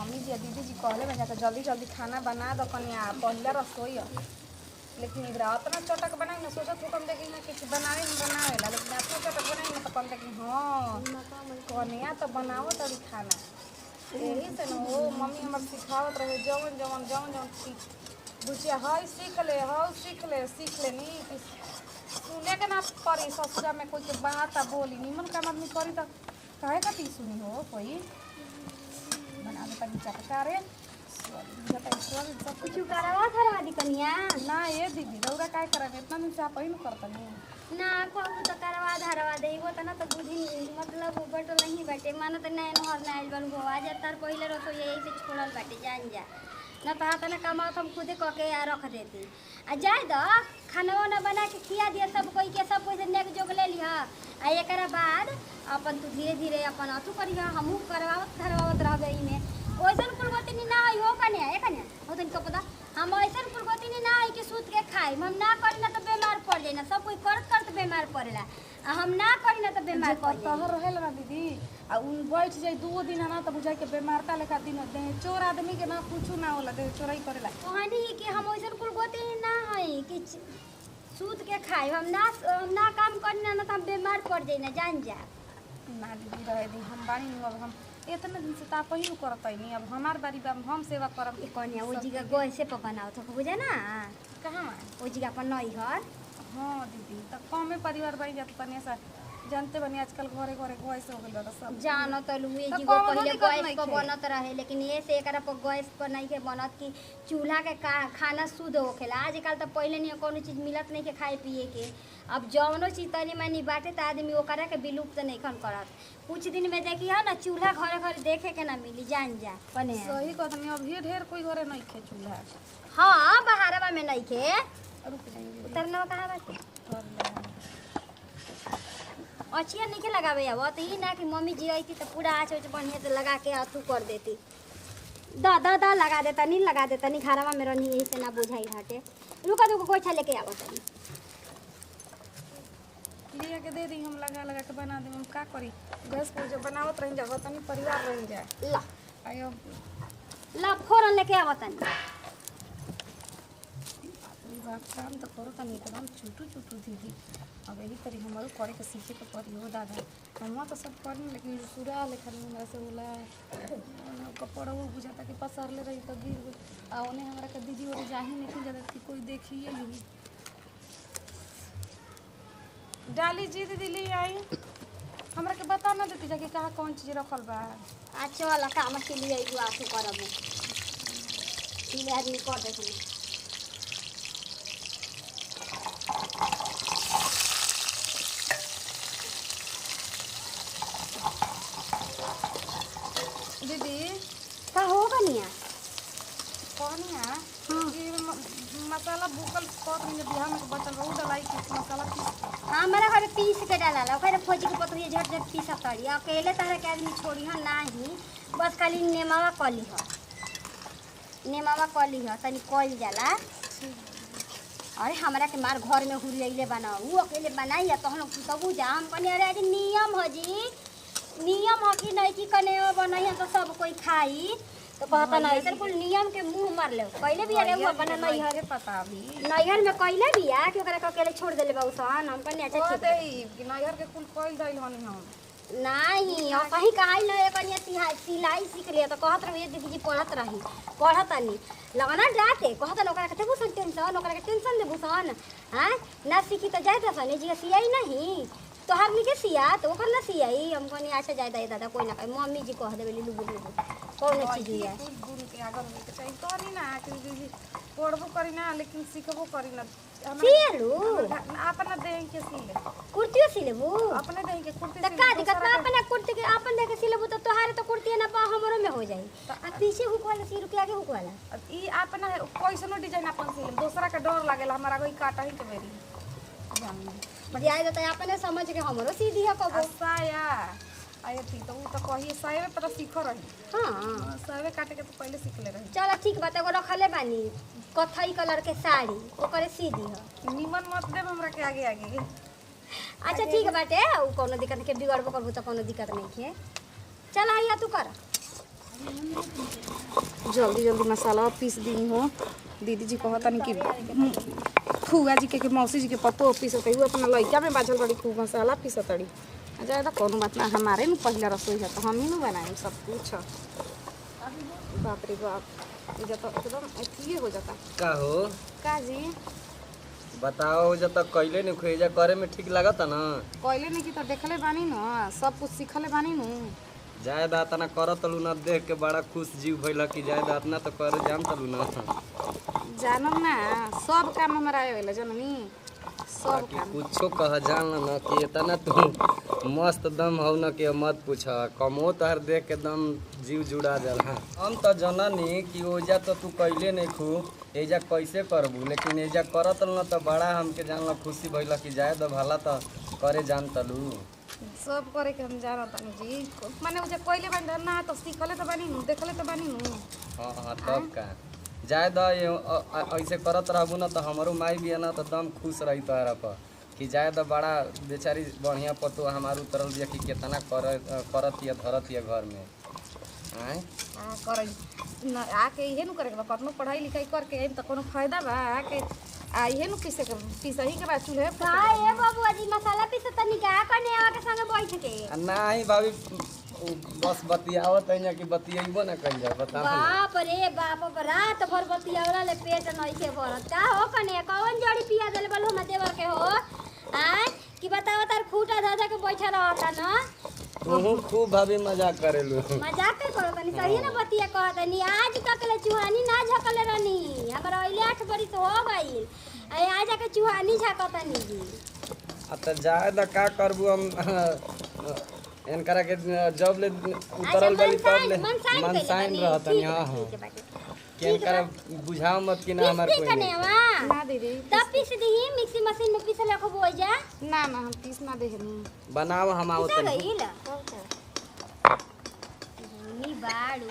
Mummy जी दीदी जी कहले बजा के जल्दी जल्दी खाना बना दो कन्या पहले रसोई लेकिन इधर इतना चटक बनाई ना सोचत हो कम देखी ना कुछ बनावे में बनावेला लेकिन इतना चटक बनाई ना तो कम देखी हाँ कन्या तो बनावो तड़ी खाना यही से ना वो मम्मी हमार सिखावत रहे जवन जवन जवन जवन बुचिया हई सीख ले नी सुने के ना पड़ी ससुरा में कोई के बात आ बोली निमन काम आदमी करी तो काहे खातिर सुनी हो कोई बना दे तनी चटकारे कुछ करवा थरवा दी कनिया ना ये दीदी रौरा काय करब इतना दिन से आप ही न करतनी ना कहू तो करवा धरवा देबो त ना तो बुझी मतलब बटो नहीं बाटे मानो त नैन हर नाइल बन गो आ जातर पहिले रसो यही से छोड़ल बाटे जान जा ना तो हाथ ना कमाओ हम खुदे क के आ रख देती आ जाए द खाना वाना बना के खिया दिया सब कोई से नेक जोग ले लिहा आ एकरा बाद अपन तू धीरे धीरे अपन अथु करिहा हमहू करवावत धरवावत रहबे इने ओइसन कुलगतिनी ना है हो कन्या ए कन्या हो तन को पता हम ओइसन कुलगतिनी ना है कि सूत के खाई हम ना करी ना तो बीमार पड़ जाई ना सब कोई करत बीमार पड़ेला आ हम ना करी ना तो बीमार पड़ जाई तोहर रहेला ना दीदी आ उन बैठ जाई 2 दिन ना तो बुझाई के बीमारता लेखा दिन दे चोर आदमी के ना कुछ ना होला दे चोराई करेला कहानी कि हम ओइसन कुलगतिनी ना है कि सूत के खाई हम ना काम करी ना तो हम बीमार पड़ जाई ना जान जा ना दीदी रहे दी हम बानी नु अब हम इतना दिन से ता पहिलू करतै नहीं अब हमार बारी बा हम सेवा करब ए कन्या ओ जी का गोय से बनाओ तो बुझे ना कहां ओ जी का अपन नई घर हां दीदी त कमे परिवार बन जात तने सा जानते बनी आजकल घरे घरे गैस हो गेल बा सब जानो त लुए जी को पहले गैस पर बनत रहे लेकिन ये से एकरा पर गैस पर नहीं के बनत कि चूल्हा के खाना शुद्ध होखेला आजकल त पहले नहीं कोनो चीज मिलत नहीं के खाए पिए के अब जौनो चीज तनी मनी बाटे त आदमी ओकरा के विलुप्त नहीं खन करत कुछ दिन में देखी है ना चूल्हा घरे घरे देखे के ना मिली जान जा बने सही कहत नहीं अब ढेर कोई घरे नहीं खे चूल्हा हां बहारवा में नहीं के रुक जाएंगे उतरना कहां बाटे अचिया नहीं के लगावे अब तो ही ना कि मम्मी जी आई थी तो पूरा आँच उच बढ़िया से लगा के अथू कर देती दा लगा देता नहीं लगा देता नहीं घरवा में रहनी यही से ना बुझाई घाटे रुका रुको कोई छा लेके आवत नहीं लिया के दे दी हम लगा के बना दे हम का करी गैस पर जब बनावत रह जा तनी परिवार रह जाए ला आयो ला फोरन लेके आवत नहीं बात काम तो करो तनी एकदम छुटू दीदी अब यही तरी हमारो करे के सीखे के पड़ी हो दादा हम तो सब करनी लेकिन सुरा लेखन हमरा से होला कपड़ा वो बुझाता कि पसार ले रही तो गिर आ ओने हमरा के दीदी और जाही नहीं ज्यादा कि कोई देखिए नहीं डाली जी दीदी ले आई हमरा के बता ना देती जाके कहाँ कौन चीज रखल बा अच्छा वाला काम के लिए आई आसू करब तीन आदमी कर दे दीदी का हो कनिया कनिया मसाला भूकल कर में बिहार में बचल बहुत डलाई के मसाला हमारा घर पीस के डाला ओकरे फौजी के पतुए झट झट पीस तड़ी अकेले तरह के आदमी छोड़ी ह नाही बस खाली नेमावा कली ह तनी कल जाला अरे हमरा के मार घर में हुरियले बना ऊ अकेले बनाई या तहन तबू जा हम कने अरे नियम ह जी नियम ह कि नहीं कि कने बनाई तो सब कोई खाई तो कहता नहीं सर कुल नियम के मुंह मार ले पहले भी अरे वो बना नहीं है पता अभी नैहर में कहले भी आ कि ओकरा अकेले छोड़ देले बाउसन हम कने अच्छा ठीक है कि नैहर के कुल कइल दैल हनी हम नहीं और कहीं कहाई न कनिया सिलाई सीख लिया तो कहत रही दीदी जी पढ़त नहीं लगना जाते कहत ओकरा के बुसन टेंशन ओकरा के टेंशन दे बुसन हां ना सीखी तो जाए तो सने जी सियाई नहीं तो हम के सिया तो ओकर ना सियाई हम कने अच्छा जाए दादा कोई ना कहे मम्मी जी कह देबे लुगु कौन चीज है गुरु के आगे में के चाहिए करी ना कि दीदी पढ़बो करी ना लेकिन सीखबो करी ना सियालू अपना देह के सिले कुर्तियो सिलेबू अपने देह के कुर्ती त का दिक्कत बा अपना कुर्ती के अपन देह के सिलेबू तो तोहारे तो कुर्ती ना पा हमरो में हो जाई आ पीछे हुक वाला सिर के आगे हुक वाला ई अपना कैसनो डिजाइन अपन सिले दूसरा के डर लागेला हमरा कोई काटा ही के बेरी जान जाए तो अपने समझ के हमरो सीधी है कबो साया आये थी तो वो तो कहिए सावे पर सीख रही हां सावे काटे के तो पहले सीख ले रही चलो ठीक बात एगो रखले बानी कथई कलर के साड़ी ओकरे सीधी है निमन मत देब हमरा के आगे आगे अच्छा ठीक बाटे उ कोनो दिक्कत के बिगड़बो करबो तो कोनो दिक्कत नहीं है चल आइया तू कर जल्दी जल्दी मसाला पीस दी हो। दीदी जी कहता नहीं कि फुआ जी के मौसी जी के पतो पीसत है अपना लइका में बाजल बड़ी खूब मसाला पीसतड़ी। ज़्यादा कोनो बात ना, हमारे न पहला रसोई है तो हम ही न बनाएं सब कुछ। बाप रे बाप, ये तो एकदम अथी हो जाता। का हो का जी बताओ, जब तक कैले नहीं खोजा करे में ठीक लागता ना। कोयले नहीं की तो देखले बानी न, सब कुछ सीखले बानी न। जाए दात ना कर तलू ना, देख के बड़ा खुश जीव भइल कि जाए दात ना तो कर जान तलू ना। जानम ना, सब काम हमारा आवेला जननी, सब कि काम। कुछो कह जान ना कि इतना तू मस्त दम हो ना कि मत पूछ। कमो तहर देख के दम जीव जुड़ा जाला। हम तो जननी कि ओजा तो तू कैले नहीं खू, एजा कैसे करबू, लेकिन एजा करत ना तो बड़ा हमके जानला खुशी भइल कि जाए दो भला तो करे जान तलू। सब करे के हम जानत तानी जी, माने उजे कोयले बानी ना तो सीखले तो बानी नु, देखले तो बानी नु। हाँ हाँ तब का जाए द ऐसे करत रहबू ना तो हमारो माई भी है ना तो दम खुश रही तोहरा पर कि जाए द बड़ा बेचारी बढ़िया पतो हमारू उतरल दिया कि कितना करत या धरत या घर में आए। कर आके इहे नु करे के बा, कतनो पढ़ाई लिखाई करके तो कोनो फायदा बा। आके इहे नु पिसही के बाद चूल्हे का ए बाबू जी मसाला पीसे तनी का कने आवा के संगे बैठ के। नहीं भाभी, बस बतियावत है कि बतियेबो ना कइल जाए। बता बाप रे बाप, रात भर बतियावला ले पेट नहीं के भरत। का हो कने कौन जड़ी पिया देले बल हम देवर के हो आ कि बताओ तार खूटा दादा के बैठा रहता ना। तू खूब भाभी मजाक करेलू। मजाक कर करो तनी, सही ना बतिया कहत नहीं। आज तक ले चुहानी ना झकले रहनी, हमरा ओइले 8 बरिस हो गइल। आज जाके चुहानी झकतनी जी। तो जाए द का करबू हम इनकरा के जब ले उतरल बली तब ले मनसाइन रहतनी। हाँ हाँ कि इनकरा बुझाओ मत कि ना हमार कोई नहीं। ना दीदी तब पीस दही मिक्सी मशीन में पीस ले को बोल जा ना ना, हम पीस ना देहनी। बनाओ हम आवत चल नहीं। गइल नी बाड़ू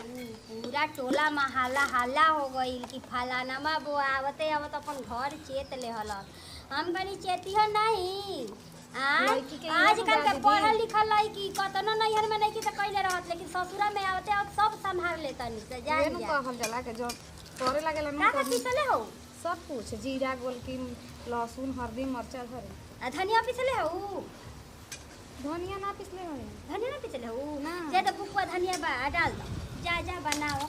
पूरा टोला महला हल्ला हो गइल कि फलानामा बो आवते आवत अपन घर चेत ले हल। हम गनी चेतियो नहीं। आजकल के पढ़ल लिखल लड़की कतनो नैहर में नहीं की तो कैले रहत, लेकिन ससुरा में आवते आवत सब संभाल लेतनी से जान एनु जा। कहल जाला के जो तोरे लागेला का ना का पीसले हो? सब कुछ, जीरा गोलकी लहसुन हल्दी मरचा धरे। धनिया पीसले हो? धनिया ना पिसले होई। धनिया ना पीसले हो? ना। जे तो पुकवा धनिया बा डाल दो। जा जा बनाओ।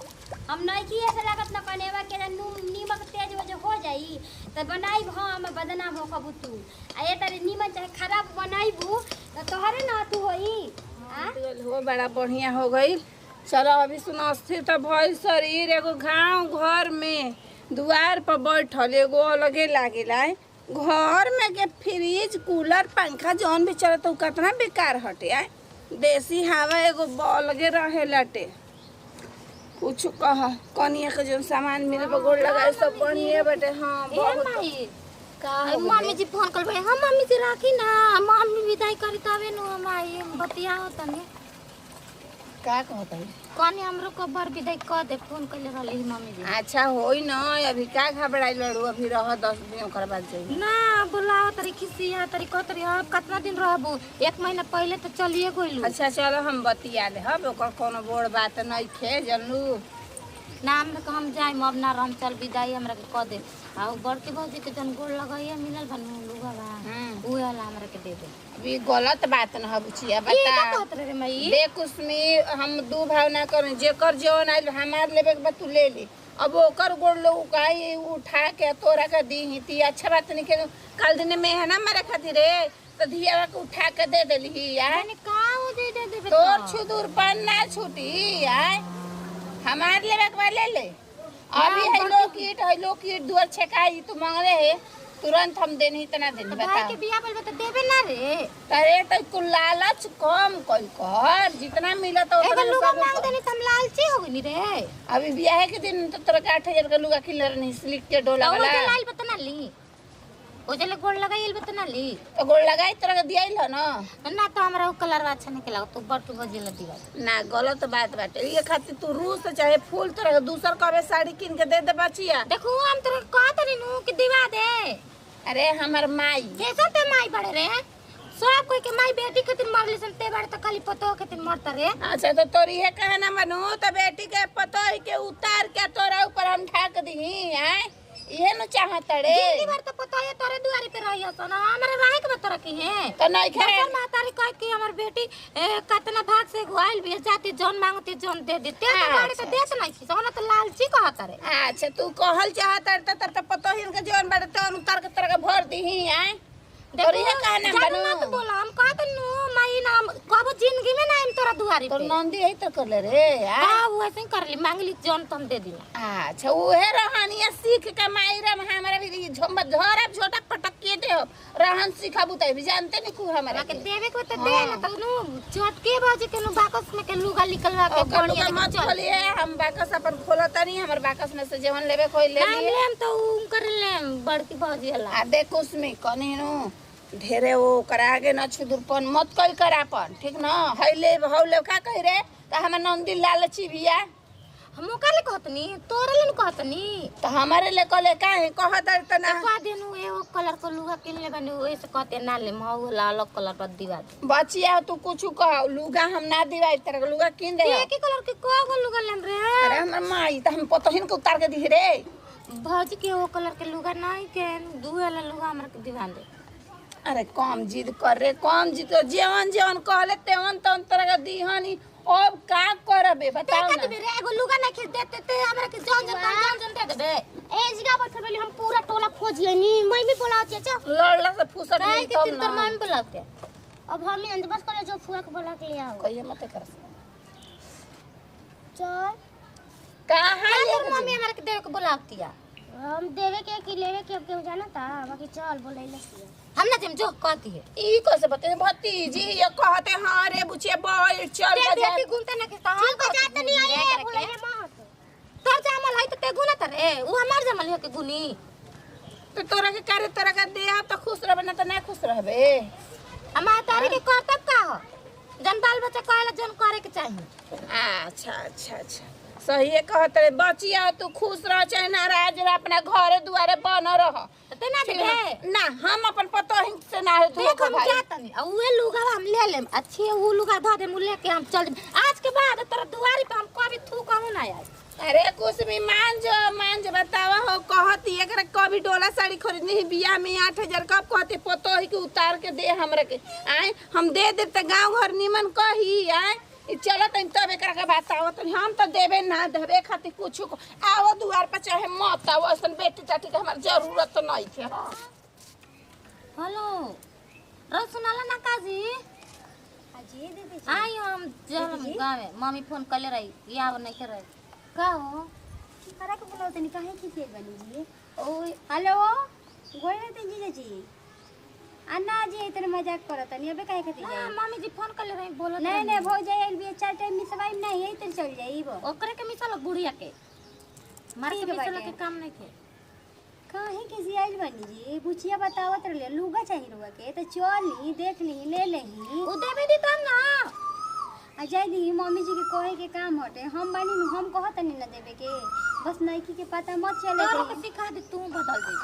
हम नहीं की ऐसे लागत न कनेवा के नीमक तेज हो जो हो जाई तो बनाई हम बदनाम हो कबू तू। आ ये तारे नीमक चाहे खराब बनाईबू तो तोहरे ना तू होई। हो बड़ा बढ़िया हो गई। चलो अभी सुनो, स्थिर तो भइल शरीर एगो गाँव घर में दुआर पर बैठल एगो अलगे लागेला। घर में के फ्रिज कूलर पंखा जौन भी चलत उ कितना बेकार हटे। आए देसी हवा एगो अलगे रहे लटे। कुछ कह कनिया के जो सामान मिले गोड़ लगाए सब बढ़िया बटे। हाँ बहुत मम्मी जी फोन कर हम मम्मी जी राखी ना, मम्मी विदाई करी तबे नु हम आई बतियाओ तने। का कहत है कनी हमरो कबर विदाई कर दे, फोन कइले रहली मम्मी जी। अच्छा होई न, अभी का घबराई लड़ू, अभी रह 10 दिन ओकर बाद जाई ना बुलाओ तरी खिसिया तरी को तरी अब कितना दिन रहबू? 1 महीना पहले तो चलिए गइलू। अच्छा चलो हम बतिया ले हब, ओकर कोनो बड़ बात नहीं खे जनलू। ना हम जाए अब ना हम चल विदाई हमरा के कह दे। आ बड़की भौजी के जन गोड़ लगाइए मिलल बनू लुगा बा उहे वाला हमरा के दे दे। अभी गलत बात न है बुचिया, बता कहत रे मई देख उसमें हम दू भावना करें, जेकर जौन आइल हमार लेबे के बा तू ले ले। अब ओकर गोड़ लो उकाई उठा के तोरा के दी ती अच्छा बात नहीं के। कल दिन में है ना मेरे खातिर रे तो धिया के उठा के दे देली यार। का हो दे दे देबे तोर छुदूर पान ना छूटी यार, हमार लेबे के बा ले ले। अभी है लो कीट दुआर छकाई तू मांगले है तुरंत हम देनी इतना दिन बता। भाई के बियाह बोलबे तो देबे ना रे। अरे तो कुल लालच कम कल कर, जितना मिला तो एगो लुगा मांग देनी त हम लालची हो गनी रे। अभी ब्याह के दिन तो तोरा 8000 का लुगा किलर नहीं सिल्क के डोला वाला। ओजे लाल बतना ली, ओजे ले गोड़ लगाइल बतना ली तो गोड़ लगाई तोरा के दियाइल ह ना। ना तो हमरा उ कलर अच्छा नहीं लागत, तू बड़ के बजे ला दिवा ना गलत बात बाटे। ये खातिर तू रूस चाहे फूल तोरा के दूसर कबे साड़ी किन के दे दे बचिया। देखो हम तोरे कहत नी नु कि दिवा दे। अरे हमर माई कैसा ते माई बड़े रे सब कोई के माई बेटी खातिर मरली सन ते बार त खाली पतो खातिर मरता रे। अच्छा तो तोरी है कहे ना मनू तो बेटी के पतो ही के उतार के तोरा ऊपर हम ढाक दी हैं इहे न चाहत रे। जिंदगी भर तो पतो है तोरे दुआरी पे रही हो ना हमारे रहे के तोरा की है तो नहीं खे बचन मातारी कह के हमर बेटी कतना भाग से गुआइल भी जाती जौन मांगती जौन दे देते तो गाड़ी तो देत नहीं छी सोना तो लालची कहत रे। अच्छा तू कहल चाहत रे त पतो ही के जौन बाटे तौन उतार के तोरा के भर दी हैं और ये कहना बनू मत बोला हम कहत नु माई नाम कब जिंदगी में ना हम तोरा दुआरी तो पे नंदी है तो कर ले रे हां वो ऐसे करली मांगली जौन तुम दे दी। अच्छा उहे रहनिया सीख के मायरा हमारा भी झोंबा झोरा छोटा पटक के दे रहन सिखाबू त भी जानते नहीं को हमारा के देवे को तो दे ना तो नु चटके बाजे के नु बाकस में के लुगा निकलवा के बढ़िया मत खोलिए हम बाकस अपन खोलता नहीं हमर बाकस में से जेवन लेवे कोई ले लिए हम तो उन कर ले बड़की बाजी हला आ देख उसमें कनी नु ढेरे वो करा आगे न छुदुरपन मत कई करापन ठीक न हइले हौले का कहि रे त हमर नंदी लालची बिया हम काले कहतनी तोरे ले कहतनी तो हमारे ले कले काहे कहत त ना का देनु एगो कलर को लुगा किन ले बने ओइसे कहते ना ले मऊ लाल कलर पर दीवा दे बचिया तू कुछ कह लुगा हम ना दिवाई तेरे लुगा किन दे एक ही कलर के को गो लुगा लेम रे। अरे हमर माई त हम पतहिन के उतार के दी रे भौजी के वो कलर के लुगा नहीं के दुएला लुगा हमरा के दीवान दे। अरे कम जिद कर रे कम जिद जेवन जेवन कहले तेवन तन तरह का दीहनी अब का करबे बताओ ना देबे रे एगो लुगा नहीं खींच देते ते हमरा के जन दे देबे ए जिगा बैठल बेली हम पूरा टोला खोज लेनी मैं भी बोला चाचा लड़ला से फुसट नहीं नहीं के तब तीन तर ना मान बुलाते अब हम ही बस करे जो फुआ के बोला के ले आओ कहिए मत कर चल कहां ले तेरे मम्मी हमरा के देवे के बुलाती है हम देवे के कि लेवे के अब केहू जाना था बाकी चल बोलैले से हम ना जम जो कहती है ई कैसे बते भतीजी ये कहते हां रे बुचिया बोल चल बजा बेटी घूमते ना के कहां बजा तो नहीं आए बोलैले मत तोर जामल है तो ते गुना तरे उ हमार जामल है के गुनी तो तोरा के करे तोरा का देह तो खुश रहबे ना तो नहीं खुश रहबे हमार तारी के कर्तव्य का हो जन बाल बच्चा कहला जन करे के चाहिए। अच्छा अच्छा अच्छा सही है कहते रे बचिया तू खुश रह चाहे नाराज रह अपना घरे दुआरे बन रह ते ना देबे ना हम अपन पतो ही से ना तू देख हम क्या तनी उहे लुगा हम ले लेम अच्छे उ लुगा ध दे मुले के हम चल आज के बाद तेरा दुआरी पे हम कभी थू कहूं ना आए। अरे कुछ भी मान जो बतावा हो कहती एकरा कभी डोला साड़ी खरीदनी है बियाह में 8000 कब कहते पतो ही के उतार के दे हमरा के आए हम दे दे त गांव घर निमन कही आए चलो तन तब एकरा के बताओ तो हम तो देबे ना देबे खातिर कुछ आओ दुआर पर चाहे मत आओ असन बेटी चाटी के हमार जरूरत तो नहीं है। हेलो रो सुनाला ना काजी अजी दीदी आई हम जल गावे मम्मी फोन कले रही याव नहीं कर रही का हो करा के बोलो तनी काहे की के बनी जी ओए हेलो गोरे ते जीजा जी अन्ना जी इतने मजाक करत नहीं अबे काहे खातिर ना जाई मम्मी जी फोन कले रही बोलो नहीं नहीं भौ जाई एल बी चार टाइम मिसवाई नहीं यही तो चल जाई वो ओकरे के मिसल बुढ़िया के मार के ठीक मिसल बाटे। के काम नहीं के काहे के जियाइल बनी जी बुचिया बतावत रहले लुगा चाहिए रुआ के तो चली देख ली ले लेही उ देबे दी तब ना आ जाई दी मम्मी जी के कहे के काम हटे हम बानी नु हम कहत नहीं ना देवे के बस नईकी के पता मत चले तोरो के सिखा दे तू बदल दे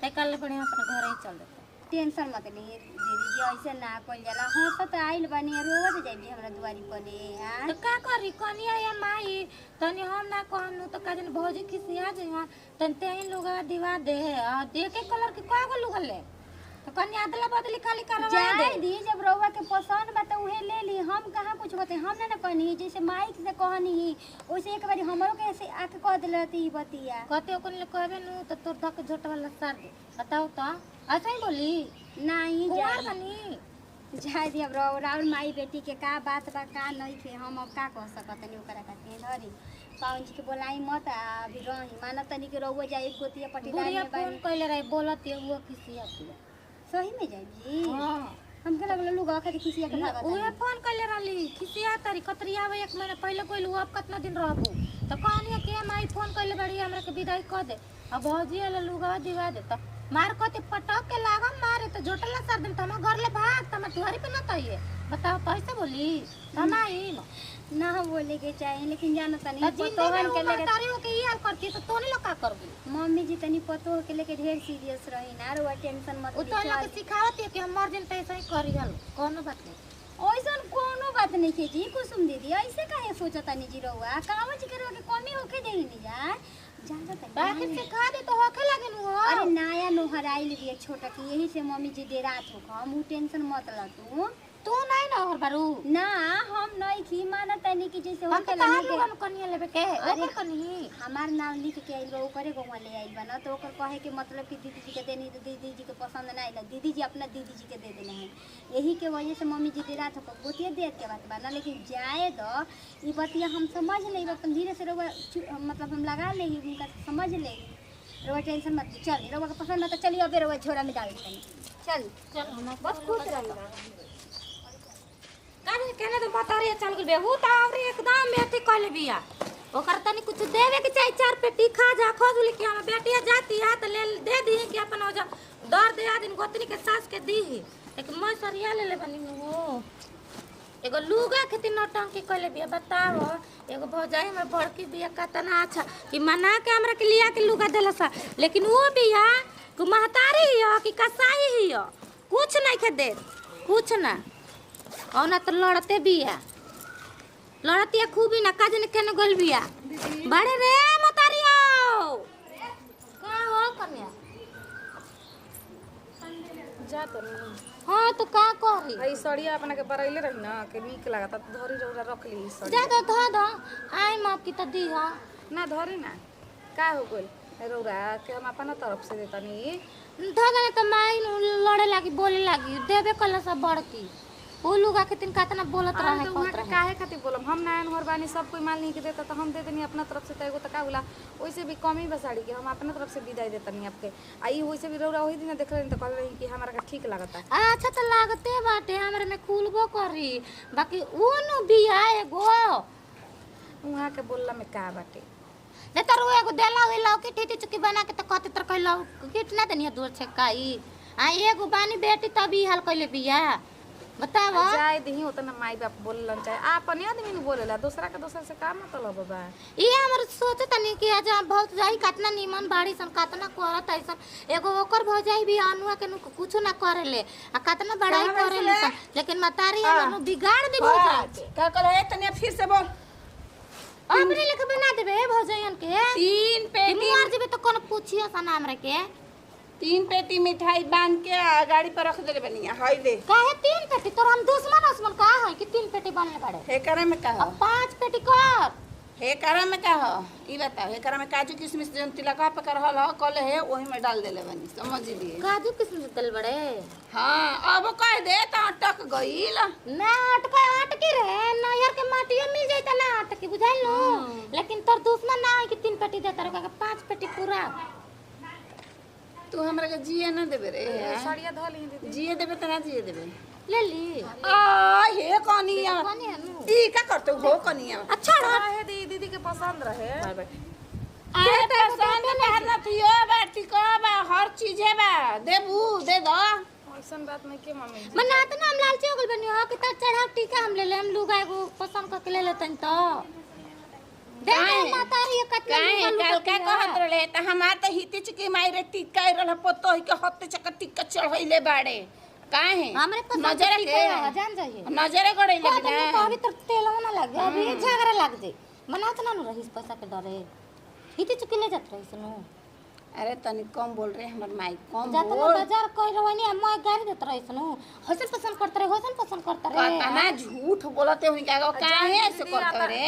ते कल बढ़िया अपने घर ही चल दे टेंशन मत ली दीदी जी ऐसे ना कइल जाला हंसत आइल बानी रोवत जाई हमरा दुआरी पले हां तो का करी कनिया या माई तनी हम ना कहनु तो का जन भौजी खिसिया जइवा तन ते इन लोग दिवा दे आ देखे कलर के का गो लुगल ले तो कनिया अदला बदली खाली करवा जाई दे दी जब रउआ के पसंद बा त उहे ले ली हम कहां कुछ बते हम ना कहनी जैसे माइक से कहनी ओसे एक बारी हमरो के ऐसे आके कह देलती बतिया कहते ओकन ले कहबे नु तो तोर धक झोट वाला सर दे बताओ तो ऐसा ही बोली नहीं कुमार जाई बनी जाई दी अब राउर माई बेटी के का बात बा का नहीं के हम अब का कह सकत नहीं ओकरा खातिर धरी पावन जी के बोलाई मत अभी रही मानत तनी के रउआ जाई गोतिया पटीदार बुढ़िया में फोन बानी कइले रही बोलत वो खिसिया थी सही में जाई जी हां हमके लगल लुगा खातिर किसी के भागत उहे फोन कइले रहली खिसिया तारी कतरिया आवे एक महीना पहले कइलू अब कितना दिन रहबू तो कहनी के माई फोन कइले बड़ी हमरा के विदाई कर दे अब भौजी वाला लुगा दिवा दे त मार को ते पटक के लागम मारे तो झोटला सर दिन तमा घर ले भाग तमा तुहारी पे न तइए बताओ कैसे बोली तमा ही ना बोले के चाहिए लेकिन जानो तनी जिंदगी में पतोहन के उमर लगे तारी हो के ई हाल करती तो तोने लोग का करबू। मम्मी जी तनी पतो के लेके ढेर सीरियस रही ना रो टेंशन मत उ तो लोग के सिखावत है कि हम मर जन त ऐसा ही करी हल कोनो बात नहीं। ओइसन कोनो बात नहीं के जी कुसुम दीदी ऐसे काहे सोचता नहीं जी रहुआ कावा जी करवा के कमी होके देही नहीं जा ज्यादा तक बाकी सिखा दे तो होखे लागे नु हो। अरे नया नोहर आइल बिया छोटा की यही से मम्मी जी दे रात हो हम उ टेंशन मत ल तू नहीं ना और बारू ना हम नहीं की माना तनी की जैसे हम होके तो कहां लगी लोग के हम कनिया लेबे के अरे ओकर कनी हमार नाम लिख के आइल बा ओकरे गवा ले आइल बा ना तो ओकर कहे के मतलब कि दीदी जी के देनी तो दीदी जी के पसंद ना आइल दीदी जी अपना दीदी जी के दे देना है यही के वजह से मम्मी जी दे रात हो गोतिया दे के बात बा ना लेकिन जाए दो ई बतिया हम समझ ले अपन धीरे से रउआ मतलब हम लगा ले उनका समझ ले रउआ टेंशन मत चल रउआ के पसंद मत चलिए अबे रउआ झोरा में डाल दे चल चल हम बस खुश रहिए काहे कहने तो बता रही चल गेल बेहू त और एकदम बेटी कहले बिया ओकर तनी कुछ देवे के चाहे 4 पेटी खा जा खोजली कि हम बेटिया जाती है त ले दे दी कि अपन हो जा दर दे दिन गोतनी के सास के दी एक मैं सरिया ले बनी हो एगो लुगा खेती नौटंकी कहले बिया बताओ एगो भौजाई में बड़की बिया कतना अच्छा कि मना के हमरा के लिया के लुगा देलसा लेकिन वो बिया कि महतारी हियो कि कसाई हियो कुछ नहीं के दे कुछ ना और ना तो लड़ते बिया लड़ती खूबी ना काज ने केने गोल बिया बड़े रे मतारियो का हो कन्या जा तो नहीं हां तो का करी आई सड़िया अपना के बरैले रही ना के नीक लागता तो धरी रौरा रख ली सड़िया जा तो धा आई माप की तो दी हा ना धरी ना का हो गइल रौरा के हम अपना तरफ से देतनी धा तो माई लड़े लागी बोले लागी देबे कला सब बड़की वो लुगा के दिन कातना बोलत रहे तो वहाँ के काहे खातिर बोलम हम नयन हर बानी सब कोई माल नहीं के देता तो हम दे देनी अपना तरफ से तो एगो तो का बोला वैसे भी कमी बसाड़ी के हम अपना तरफ से विदाई देतनी आपके आई वैसे भी रौरा वही दिन देख रही तो कह रही कि हमारा का ठीक लागता अच्छा तो लागते बाटे हमरे में खुलबो करी बाकी वो नु बिया एगो वहाँ के बोलला में का बाटे दे तर वो एगो देला हुई लौकी टीटी चुकी बना के तो कहते तर कहलो कितना दनिया दूर छे काई आ एगो बानी बेटी तभी हाल कइले बिया बतावा जाय दही होता ना माई बाप बोललन चाहे अपने आदमी ने बोलेला दूसरा के दूसरा से का मतलब बा ये हमर सोचे तनी कि आज बहुत जाई कतना निमन बाड़ी सन कतना करत ऐसन एगो ओकर भ जाई भी अनुआ के कुछ ना करेले आ कतना बड़ाई करेले सन लेकिन मतारी हमर बिगाड़ दे भ जाई का कहले तने फिर से बोल अपने लेके बना देबे भ जाईन के 3 पेटी मुआर जेबे तो कोन पूछियो सन हमरा के 3 पेटी मिठाई बांध के गाड़ी पर रख देले बनिया हई दे काहे 3 पेटी तोर हम दुश्मन का है कि 3 पेटी बनले पड़े हे करे में का हो अब 5 पेटी कर हे करे में का हो ई बताओ हे करे में काजू किशमिश जन तिलका पे कर हल हो कल है ओही में डाल देले बनी समझ लिए काजू किसमें तल बड़े हां अब कह दे त अटक गइल ना अटकी रे नहर के माटिया मिल जाता ना अटकी बुझाइल नु लेकिन तोर दुश्मन ना है कि 3 पेटी देता रे का 5 पेटी पूरा तू हमरा के जिए न देबे रे सड़िया धो ली दीदी जिए देबे त ना जिए देबे ले ली आ हे कनिया कौन है नु ई का करते हो कनिया अच्छा रहे दीदी के पसंद रहे अरे पसंद ना थियो बाटी को बा हर चीज है बा देबू दे दो ऐसन बात नहीं के मम्मी जी मना त नाम लालची हो गल बनी हो कि त चढ़ा टीका हम ले ले हम लुगा एगो पसंद करके ले लेतन तो दे मातारी कतना काहे काल का कहत रहे त हमार त हिते चके माई रे टिक्का रहल पतो ही के हत्ते चक टिक्का चढ़ैले बाड़े काहे हमरे पसंद नजर के के जान जाइए नजरे गड़ैले कभी बिना कभी तो तेल ना लग जाए अभी झगड़ा लग जाए मनात ना रही पैसा के डरे हिते चुकी ले जात रही सुनो अरे तनी कम बोल रे हमर माई कम जात ना बोल बाजार कह रहनी मैं गाड़ी देत रही सुनो हसन पसंद करत रे कतना झूठ बोलते हुई का काहे ऐसे करत रे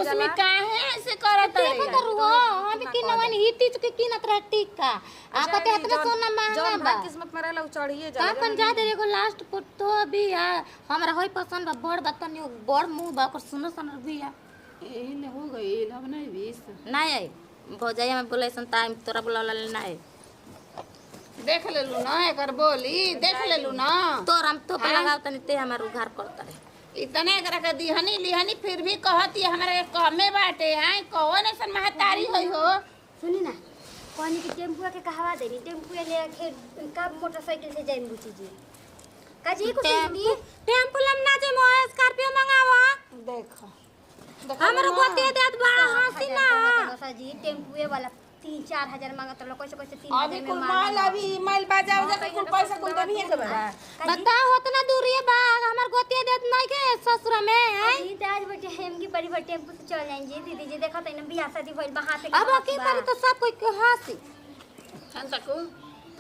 उसमें काहे ऐसे करत रे देखो तो रुआ हम कि नवन हिती चुकी किनत रह टिक्का आ कहते इतना सोना महंगा जौन बा किस्मत में रहला उ चढ़िए का जा अपन जा दे एगो लास्ट फोटो अभी आ हमरा होई पसंद बा बड़ बतनी बड़ मुंह बा ओकर सुनो सुनो भी आ एही ने हो गई अब नहीं बीस नहीं आई भौजाइया में बोले सन टाइम तोरा बुलावला ना है देख लेलू ना एकर बोली देख लेलू ना तोर हम तो लगाव तनी ते हमर उघार करता रे इतने एकरा के दिहनी लिहनी फिर भी कहती हमरा के कमे बाटे हैं कौन ऐसन महतारी होई हो सुनी ना पानी की टेम्पुआ के कहवा देनी टेम्पुआ ले के का मोटरसाइकिल से जाइन बुची जी का जी कुछ दी टेम्पू लम ना जे मो स्कॉर्पियो मंगावा देखो हमर गोते देत बड़ा हंसी ना जी टेम्पुए वाला 3-4 हजार मांगत रहो कैसे कैसे 3 अभी हजार कुल में माल मांग अभी माल बाजा उजा के कुल पैसा कुल देबी है के बा बता होतना दूरी बा हमर गोतिया देत नहीं के ससुर में है जी तो आज बेटे हम की परिवार टेम्पू से चल जाएंगे दीदी जी देखा त ना बियाह शादी भइल बा हाथे अब की करी तो सब कोई के हंसी छन सकू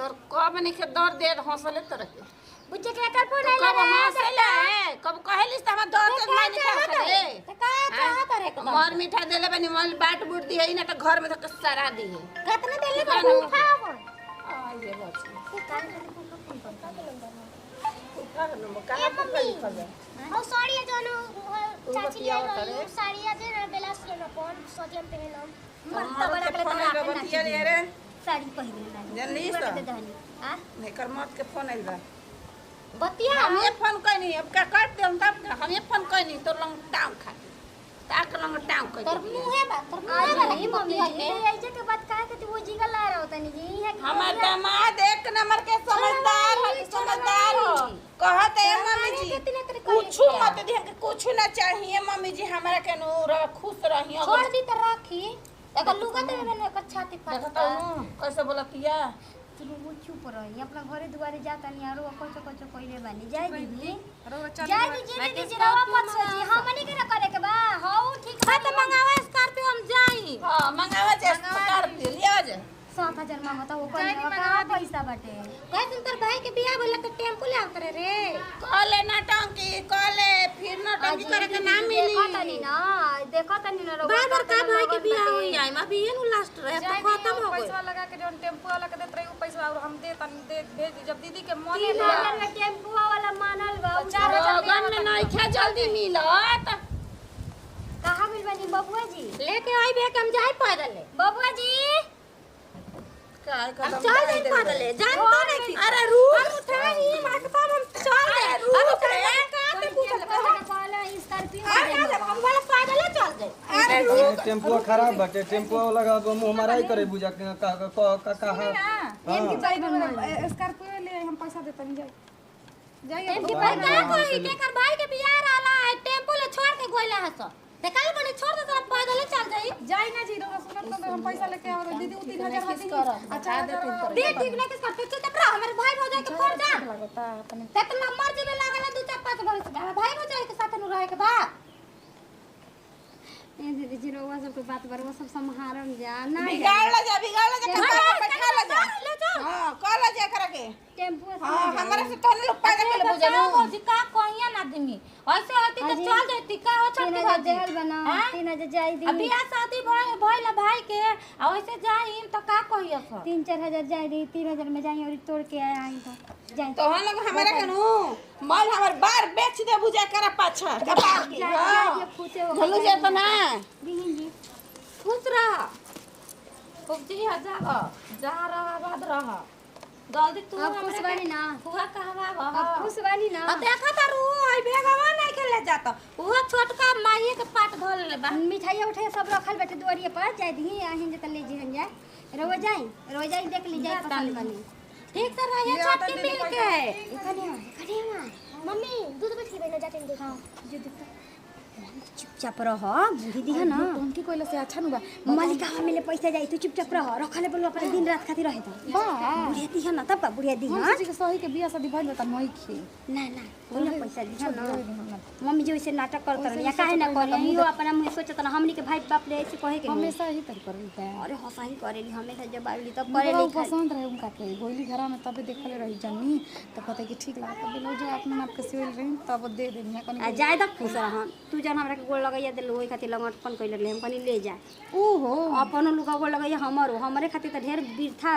तोर कब नहीं के दर दे हंसले तरह के बुच्चे के कर फोन कब हंसले कब कहलिस त हम दर के नहीं निकाले तो का चाहत रे मर मीठा देले बनी मल बाट बूट दी है ना तो घर में तो सरा दी है कितने देले का बा उठाओ उठाओ आ ये बात कहां पर लिखल है और साड़ी जोनो चाची ले बतियावत लो रे। साड़ी जे बेलास ले लो कौन सोचम पहनम मरता बड़ा के फोन तो आइल बा बतिया रे रे साड़ी पहिरे ना जानली बड़ा सा दे दहनी आ नहीं कर मत के फोन आइल बा बतिया हम ये फोन कइनी अब का काट देम तब हम ये फोन कइनी तो लंग टांग खा ताक लंग टांग कइ तोर मुंह है बा तोर मुंह आज है नहीं मम्मी जी ऐसे के बात काहे के वो जीगा ला रहा होता नहीं जी है हमार दामाद एक नंबर के समझदार हो कहत है मम्मी जी कुछ मत दे के कुछ ना चाहिए मम्मी जी हमरा के नूर खुश रहियो छोड़ दी तो राखी एगो लुगा दे मैंने एक छाती देखत फाड़ हूं कैसे बोलतिया तू वो चुप रही अपना घरे दुआरे जाता नहीं आरो कोचो कोचो कइले बानी जाय दीदी चल जाय दीदी दीदी रवा मत सोची हमनी के ना करे के बा हाउ ठीक हां तो मंगावा स्कॉर्पियो हम जाई हां मंगावा जे कर लिया जे 7000 मांगता वो कर का पैसा बाटे कैसे तोर भाई के बियाह भइला तो टेम्पू ले आवत रे कॉले ना टंकी कॉले फिर ना टंकी करे के ना मिली देखो तनी ना बार बार का भाई के बियाह होई आई अभी ये नु लास्ट रहे तो खत्म हो गई पैसा लगा के जोन टेम्पो वाला के देत रही वो पैसा और हम दे तनी दे भेज दी जब दीदी के मन 3000 में टेम्पो वाला मानल बा 4000 गन नहीं खे जल्दी मिलत कहां मिल बनी बबुआ जी लेके आई बे हम जाई पैदल बबुआ जी काय अब कदम चल जाई पैदल जान तो नहीं अरे रुक हम उठाई माके पास हम चल जाई अब रे का ते पूछल वाला स्कॉर्पियो हम वाला पैदल चल जाई अरे रुक टेम्पो खराब बाटे टेम्पो लगा मुंह माराई करे बुझा के कहा इनकी भाई स्कॉर्पियो ले हम पैसा देता नहीं जाए जाइए टेम्पू पर का कोई के कर भाई के बियाह रहला है टेम्पू ले छोड़ के गोइला हस ते काल बने छोड़ दे तो पैदल चल जाई जाई ना जी रोज सुनत तो हम पैसा लेके आओ दीदी 3000 हाथी अच्छा दे ठीक नहीं किस करते चुप रह हमारे भाई भौजाई के फोन जा लगता अपने ते तो नंबर जब लागल 2-4-5 भविष्य भाई भौजाई के साथ नु रहे के बा ए दीदी जी रोवा सब के बात बर वो सब संहारम जा ना बिगाड़ ला जा कपड़ा खा ला जा हां कॉल जा करे के टेम्पो हां हमरा से तोन लोग पैदा के बुझलो जी का कहिया ना आदमी ऐसे होती तो चल जाती का हो छठ 3000 देहल बना 3000 जाई दी अभी आ शादी भइल भाई के आ वैसे जाई तो का कहिया सर 3-4 हजार जाई दी 3000 में जाई और तोड़ के आई तो जाई तो हम लोग हमरा के नु माल हमर बार बेच दे बुझा करा पाछा कपार की जाई खुशे हो भलो जे तो ना दीदी जी खुश रह खूब जी जा रहा बाद रह जल्दी तू अब खुश बानी ना हुआ कहवा अब खुश बानी ना अब देखा तारू आई भेगवा नहीं खेले जाता वो छोटका माई के पाट धोल ले बा मिठाई उठाई सब रखल बैठे दुआरिये पर जाई दी आहिन जे त ले जी जाए रोज जाई देख ली जाए पसंद बनी ठीक से रहिए छोटकी मिल के कढ़िया मम्मी दूध बैठ के बेना जाते हैं देखो जो दिखता चुपचाप रह बूढ़ी दी है ना उनकी कोइला से अच्छा नुबा मालिका हमें पैसा जाई तू चुपचाप रह रखले बोलो अपने दिन रात खातिर रहे तो बुढ़िया दी है ना तब बुढ़िया दी हां जी के सही के बियाह शादी भइल बता नहीं खी ना ना कोई ना पैसा दी है ना मम्मी जो ऐसे नाटक करत रही या काहे ना कर यो अपना मुंह सोचत ना हमनी के भाई बाप ले ऐसे कहे के हमेशा ही तरी करता है अरे हंसा ही करेली हमेशा जब आइली तब करे करेली पसंद रहे उनका के गोइली घरा में तबे देखले रही जानी तो कहते कि ठीक लागत बिलो जो अपना नाप के सिविल रही तब दे दे मैं आ जाए तक खुश रह तू जन हमरा के गोड़ लगाइया देल ओई खातिर लगटपन कइले रहे हम कनी ले जा ओहो अपन लुगा गोड़ लगाइया हमरे खातिर त ढेर बिरथा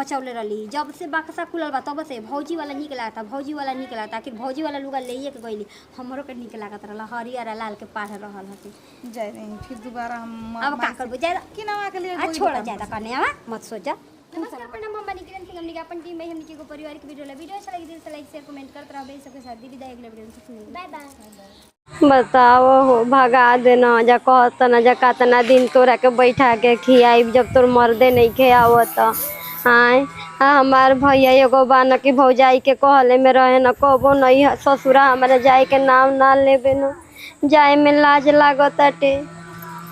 मचौले रहली जब से बक्सा खुलल बा तब से भौजी वाला निक लागता भौजी वाला निक लागता आखिर भौजी वाला लुगा लेइए के गइली हमरो के निक लागत रहला हरियर लाल के पाढ़ रहल हती जाए रही फिर दोबारा हम अब का करबो जाए कि नवा के लिए आ छोड़ जाए त कने आवा मत सोचा नमस्कार प्रणाम हम बनी किरण सिंह हमनी के अपन टीम में हमनी के परिवार के वीडियो अच्छा लगी दिल से लाइक शेयर कमेंट करते रहबे सबके साथ दी विदाई अगले वीडियो में सुनिए बाय बाय बताओ हो भगा देना जा कहत ना जा कतना दिन तोरा के बैठा के खियाई जब तोर मर्दे नहीं खियावत आय हमार भैया एगो बान की भौजाई के कहले में रहे न कबो नहीं ससुरा हमारे जाए के नाम ना लेबे न जाए में लाज लागताटे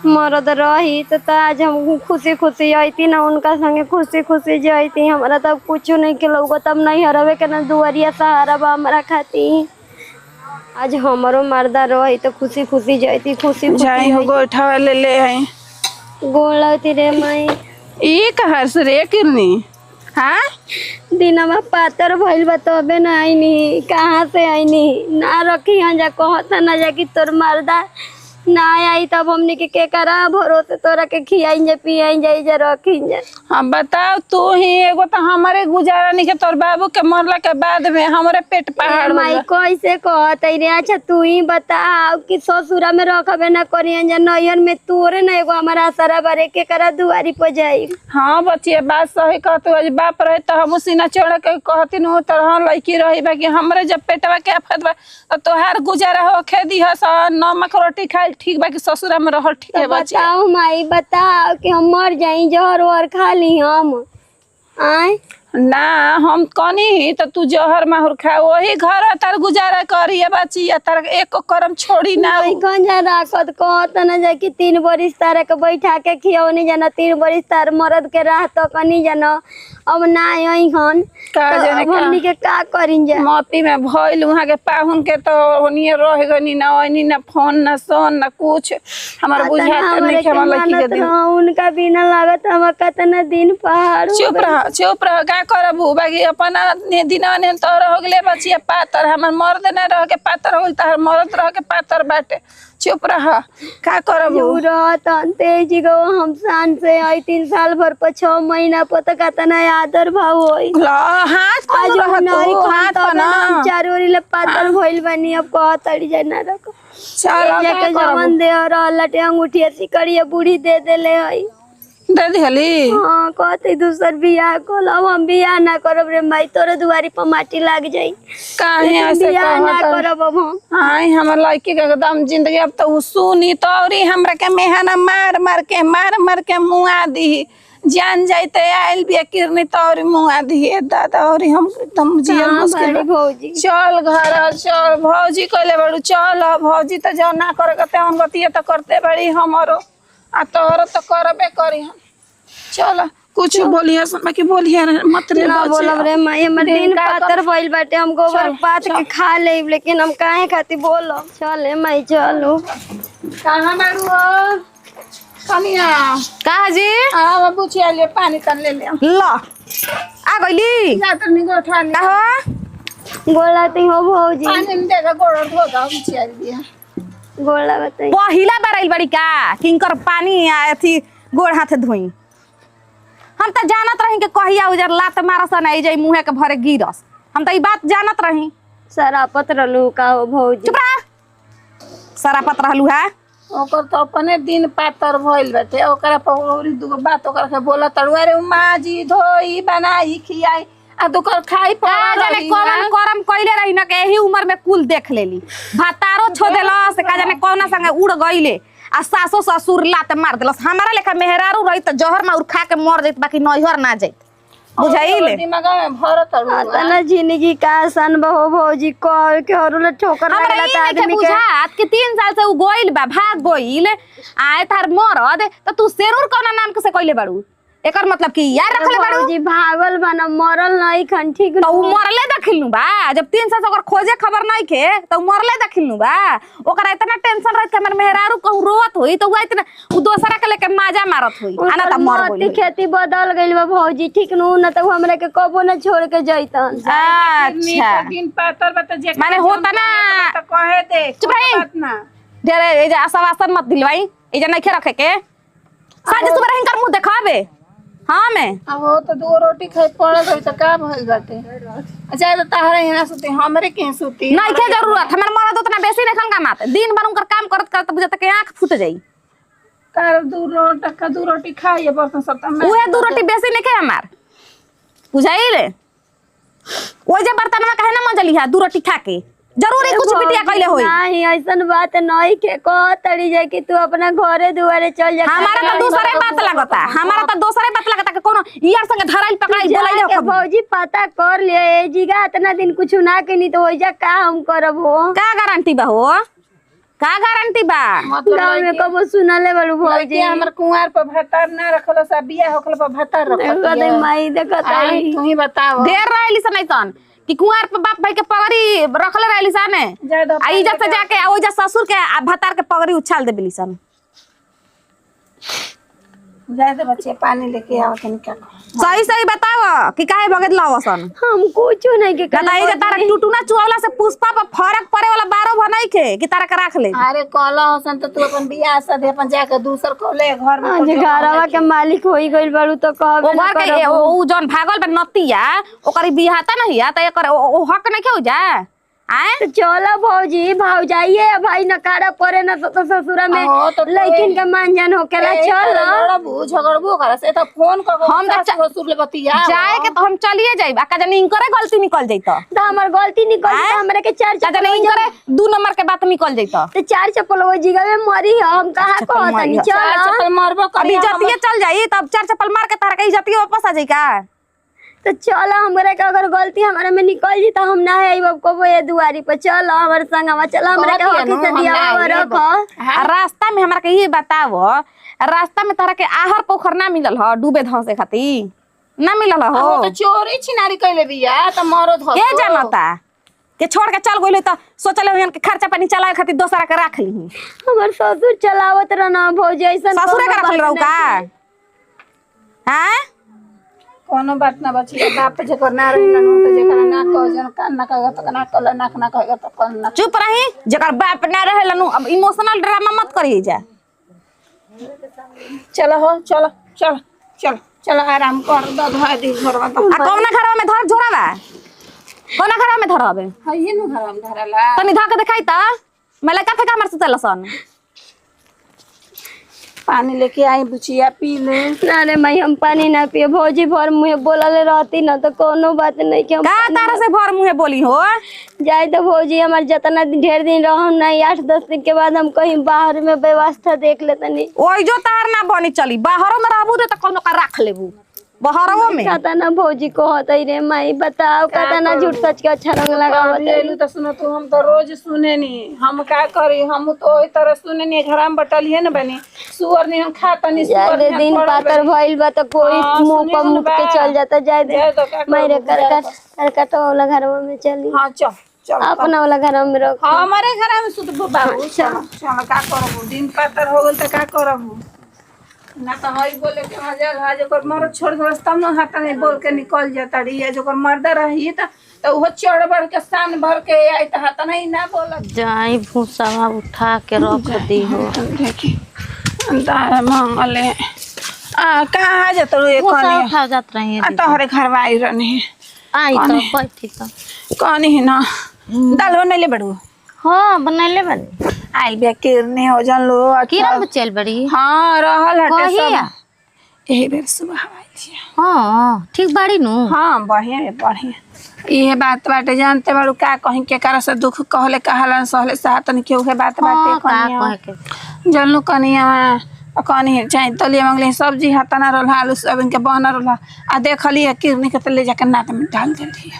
मरद रही तो आज हम खुशी खुशी अती ना उनका संगे खुशी खुशी जती। हमारा तब कुछ नहीं के लोग तब नहीं हरवे के ना दुआरिया सहारा बा हमारा खाती। आज हमारो मर्दा रही तो खुशी खुशी जती खुशी जाई हो गोठा ले ले आई गोलती रे माई। ई कहाँ से रे किरनी? हाँ दिनमा पातर भइल बा तबे ना आईनी। कहाँ से आईनी ना रखी जा कहता ना जा कि तोर मर्दा ना आई तब हमने के करा भरोसे तोरा के खियाई जा पियाई जा इजा रखी जा। हाँ बताओ तू ही एगो तो हमारे गुजारा नहीं के तोर बाबू के मरला के बाद में हमारे पेट पहाड़ हो माई गया। कैसे कहत रे? अच्छा तू ही बताओ कि ससुरा में रखबे ना करियन जा नैहर में तोरे ना एगो हमारा आसरा बारे के करा दुआरी पर जाई। हाँ बचिए बात सही कहतू। आज बाप रहे तो हम सीना चढ़ के कहती हो तरह लड़की रही बाकी हमरे जब पेटवा के आफत बा तो तोहार गुजारा होखे दिहस नमक रोटी खाई ठीक बाकी ससुरा में रहल ठीक है बच्चे। बताओ माई बताओ कि हम मर जाई जहर वहर खा ली हम आए ना हम कनी तो तू जहर माहुर खा वही घर तार गुजारा करी बची तार एक करम छोड़ी ना नहीं कंजा राखत कहत ना जा कि 3 बरिस तारा के बैठा के खियौनी जाना 3 बरिस तार मरद के राह तो कनी जाना अब ना आई हन का जाने का हमनी के का करिन जा। मोती में भइल वहां के पाहुन के तो ओनिए रह गनी ना ओनी ना फोन ना सोन ना कुछ हमर बुझाते नहीं के हम लड़की के दिन उनका बिना लागत हम कतना दिन पहाड़ चुप रह का करबू बाकी अपन दिना ने तो हो गले बचिया पातर हमर मर्द ना रह के पातर होल तार मर्द रह के पातर बाटे चुप रह का करबू रहतन तेज गो हम शान से आई 3 साल भर पर 6 महीना पर तो कतना आदर भाव होई हाथ आज कौन रह नहीं तू हाथ ना ना चारोरी ले पातर भइल बनी अब कहतड़ी जाना रख चल जाके जवन दे और लटे अंगूठी सिकड़िया बूढ़ी दे देले हई दे दिहली। हाँ कहते दूसर बियाह कल अब हम बियाह ना करब रे भाई तोरे दुआरी पर माटी लाग जाई काहे ऐसे बियाह ना कहत करब अब हम। आई हमर लड़की के एकदम जिंदगी अब तो सुनी तो औरी हमरा के मेहना मार मार के मुआ दी जान जाते आइल बिया किरनी तो औरी मुआ दी दादा औरी हम एकदम जियल मुश्किल भौजी चल घर चल भौजी कहले बड़ू चल भौजी तो जो ना करे कते हम गतिया तो करते बड़ी हमरो आ तोहर तो करबे करी हम चल कुछ बोलिए बाकी बोलिए मत रे ना बोलब रे माई हमर दिन पातर भइल बाटे हम गोबर पात के खा लेब लेकिन हम काहे खातिर बोलब। चल माई चलो कहां बारू कनिया कहा जी आ बाबू ले पानी तन ले ले ल आ गइली जा तो निगो उठा ले कहो बोलाती हो भौजी पानी में देगा गोड़ धो दा बुचिया दिया गोला बताई पहिला बार आइल बड़ी का किंकर पानी अथी गोड़ हाथ धोई हम तो जानत रही के कहिया उजर लात मारस नहीं जाई मुंहे के भरे गिरस हम तो ई बात जानत रही। सरापत रहलू का हो भौजी चुप रह सरापत रहलू है ओकर तो अपने दिन पातर भइल बाटे ओकरा पर औरी दुगो बात ओकरा के बोला तड़ुआ रे माँ जी धोई बनाई खियाई आ दुकर खाई पड़ा जाने कौन करम कइले रही न के एही उम्र में कुल देख लेली भातारो छो देलस का जाने कौना संगे उड़ गइले आ सासो ससुर लात मार देलस हमारा लेखा मेहरारू रही त जहर माउर खा के मर जाइत बाकी नैहर ना जाइत बुझाइले दिमाग में भरत तड़ुआ तना जिंदगी का आसान बहो भौजी कर के हरुले ठोकर हमरा लागला ई त नइखे आदमी के बुझात कि 3 साल से उ गइल बा भाग गइल आए तार मरद त तू सेरूर कौना नाम के से कइले बाड़ू एकर मतलब कि यार रखले बाड़ू भौजी भागल बना मरल नहीं खन ठीक तो उ मरले दखिलनु बा जब 3 साल से ओकर खोजे खबर नहीं के तो उ मरले दखिलनु बा ओकरा इतना टेंशन रहत के हमर मेहरारू कहू रोत होई तो उ इतना उ दोसरा के लेके माजा मारत होई आना त मर मोती गइल खेती बदल गइल बा भौजी ठीक नु न त हमरा के कबो न छोड़ के जइतन। अच्छा दिन पातर बता जे माने होता ना तो कहे दे चुप रही बात ना ढेरे ए जे आशावासन मत दिलवाई ए जे नहीं रखे के साज सुबह हिंकर मुंह देखावे हां मैं अब वो तो 2 रोटी खाई पड़ गई तो का भइल बाटे अच्छा तो ताहरे हिना सुती हमरे के सुती नहीं के जरूरत हमर मरद उतना बेसी नहीं खन का मात दिन भर उनकर काम करत करत बुझत के आंख फूट जाई तार 2 रोटी खाइए बर्तन सब तो उहे 2 रोटी बेसी नहीं के हमार बुझाइले ओइ जे बर्तन में काहे ना मजली है 2 रोटी खा के जरूरी कुछ बिटिया कइले होई नहीं ऐसन बात नहीं के कहतड़ी जाए कि तू अपना घरे दुआरे चल जा। हमारा तो दूसरे बात लगता हमारा तो दूसरे बात लगता कि कोनो यार संगे धराइल पकड़ाई बोलाई जाके भौजी पता कर लियो ए जीगा इतना दिन कुछ ना के नहीं तो ओइजा का हम करब हो का गारंटी बा हो का गारंटी बा? गाँव में कबो सुनले बड़ू भौजी हमर कुंवार पर भतार ना रखल सा बिया होखल पर भतार रखल माई देखत आई तू ही बताव देर रहली सन ऐसन कि कुंवार पे बाप भाई के पगड़ी रखले रहली सन आ इज्जत से जाके आ ओजा ससुर के आ भतार के पगड़ी उछाल देबली सन। जाए दे बच्चे पानी लेके आओ तनी का सही सही बताव कि काहे भगत लाव सन? हम कुछ नहीं के बताई जे तारा टुटुना चुआवला से पुष्पा पर फरक पड़े वाला बारो भनाई के कि तारा के राख ले। अरे कहला हसन तो तू अपन बियाह शादी अपन जाके दूसर को ले घर में आज घरवा के मालिक होई गइल बाड़ू तो कहबे ओ ना घर के ओ जौन भागल बा नतिया ओकरी बिहाता नहीं आ त एकर ओ हक नहीं के हो जा आए तो चलो भौजी भाई भाई नकारा परे ना तो ससुरा में तो लड़किन के मानजान होकेला चल लड़बू झगड़बू करे से तो फोन कर हम तो ससुर ले बतिया जाए के तो हम चलिए जाइब आ जाने इनकरे गलती निकल जइतो तो हमर गलती निकल तो हमरे के चार का जाने इनकरे 2 नंबर के बात निकल जइतो तो चार चप्पल वो जिगा में मरी हम कहां कहतनी चल मरबो अभी इज्जतिए चल जाई तब 4 चप्पल मार के तारा के इज्जतिए वापस आ जाई का? तो चलो हमरे के अगर गलती हमारे में निकल जी तो हम ना है अब को ये दुआरी पे चलो हमारे संगवा चलो हमरे के हकी से दिया रखो। रास्ता में हमरा के ये बतावो रास्ता में तारा के आहर पोखर ना मिलल ह डूबे धंसे खातिर ना मिलल हो तो चोरी छिनारी कइले बिया त मरो धस के जानता के छोड़ के चल गइले त सोचले हन के खर्चा पानी चलाए खातिर दोसरा के राख ली। हमर ससुर चलावत रहना भौजी ऐसा ससुरे के रखल रहू का? हैं कोनो बात ना बची बाप जे करना रही ना तो जे करना ना कह जन कान ना कह तो ना कल ना ना कह तो कल ना चुप रही जेकर बाप ना रहे लनु अब इमोशनल ड्रामा मत करिए जा। चलो हो चलो चलो चलो चलो आराम कर दो धोए दी घरवा तो आ कौना घरवा में धर झोरावा कौना घरवा में धरबे हइए न घरवा में धरला तनी धा के देखाई त मैं लगा थे हमर से चलसन पानी लेके आई बुचिया पी ले ना रे मैं हम पानी ना पिए भौजी भर मुँह बोलले रहती ना तो कोनो बात नहीं के का तारा से भर मुंह बोली हो जाए तो भौजी हमार जितना ढेर दिन रहम नहीं 8-10 दिन के बाद हम कहीं बाहर में व्यवस्था देख लेतनी ओइ जो तार ना बनी चली बाहरों में रहबू रे त कोनो का राख लेबू बहरवो में कहता ना भौजी को होतई रे माई बताओ कहता ना झूठ सच के अच्छा रंग लगावत लेलू तो सुनो तू हम तो रोज सुने नी हम का करी हम तो ओई तरह सुने नी घर में बटल है न बनी सुअर नहीं हम खाता नहीं सुअर जाए दिन पातर भइल बा तो कोई मुंह पर मुंह के चल जाता जाए दे मेरे करकट वाला घर में चली हां चल चल अपना वाला घर में रख हमारे घर में सुत बाबू चल चल का करबू दिन पातर हो गेल त का करबू ना तो हई बोले के हजार हजार कर मर छोड़ रास्ता में हाथ नहीं बोल के निकल जाता रही है जो कर मर्दा रही तो वो चढ़ बढ़ के सान भर के आई तो हाथ नहीं ना बोल जाई भूसा उठा के रख दी हो अंदर मंगले कहाँ जात रे भूसा उठा जात रही है तोहरे घर में आई रहने आई तो बैठी तो कौन है ना दाल बनैले बड़ू हां बनैले बनी आइल बिया किरने हो जन लो किरण बचल बड़ी हां रहल हटे कहिया यही बेर सुबह आई थी हां ठीक बाड़ी नु हां बढ़िया है बढ़िया ये बात बाटे जानते बाड़ू का कहीं के कारण से दुख कहले कहलन सहले सातन के उहे बात बाटे कनिया जनलो कनिया कनी चाहे तलिया मंगले सब्जी हाथना रहल आलू सब इनके बना रहल आ देखली किरनी के ले जाके नाक में डाल देली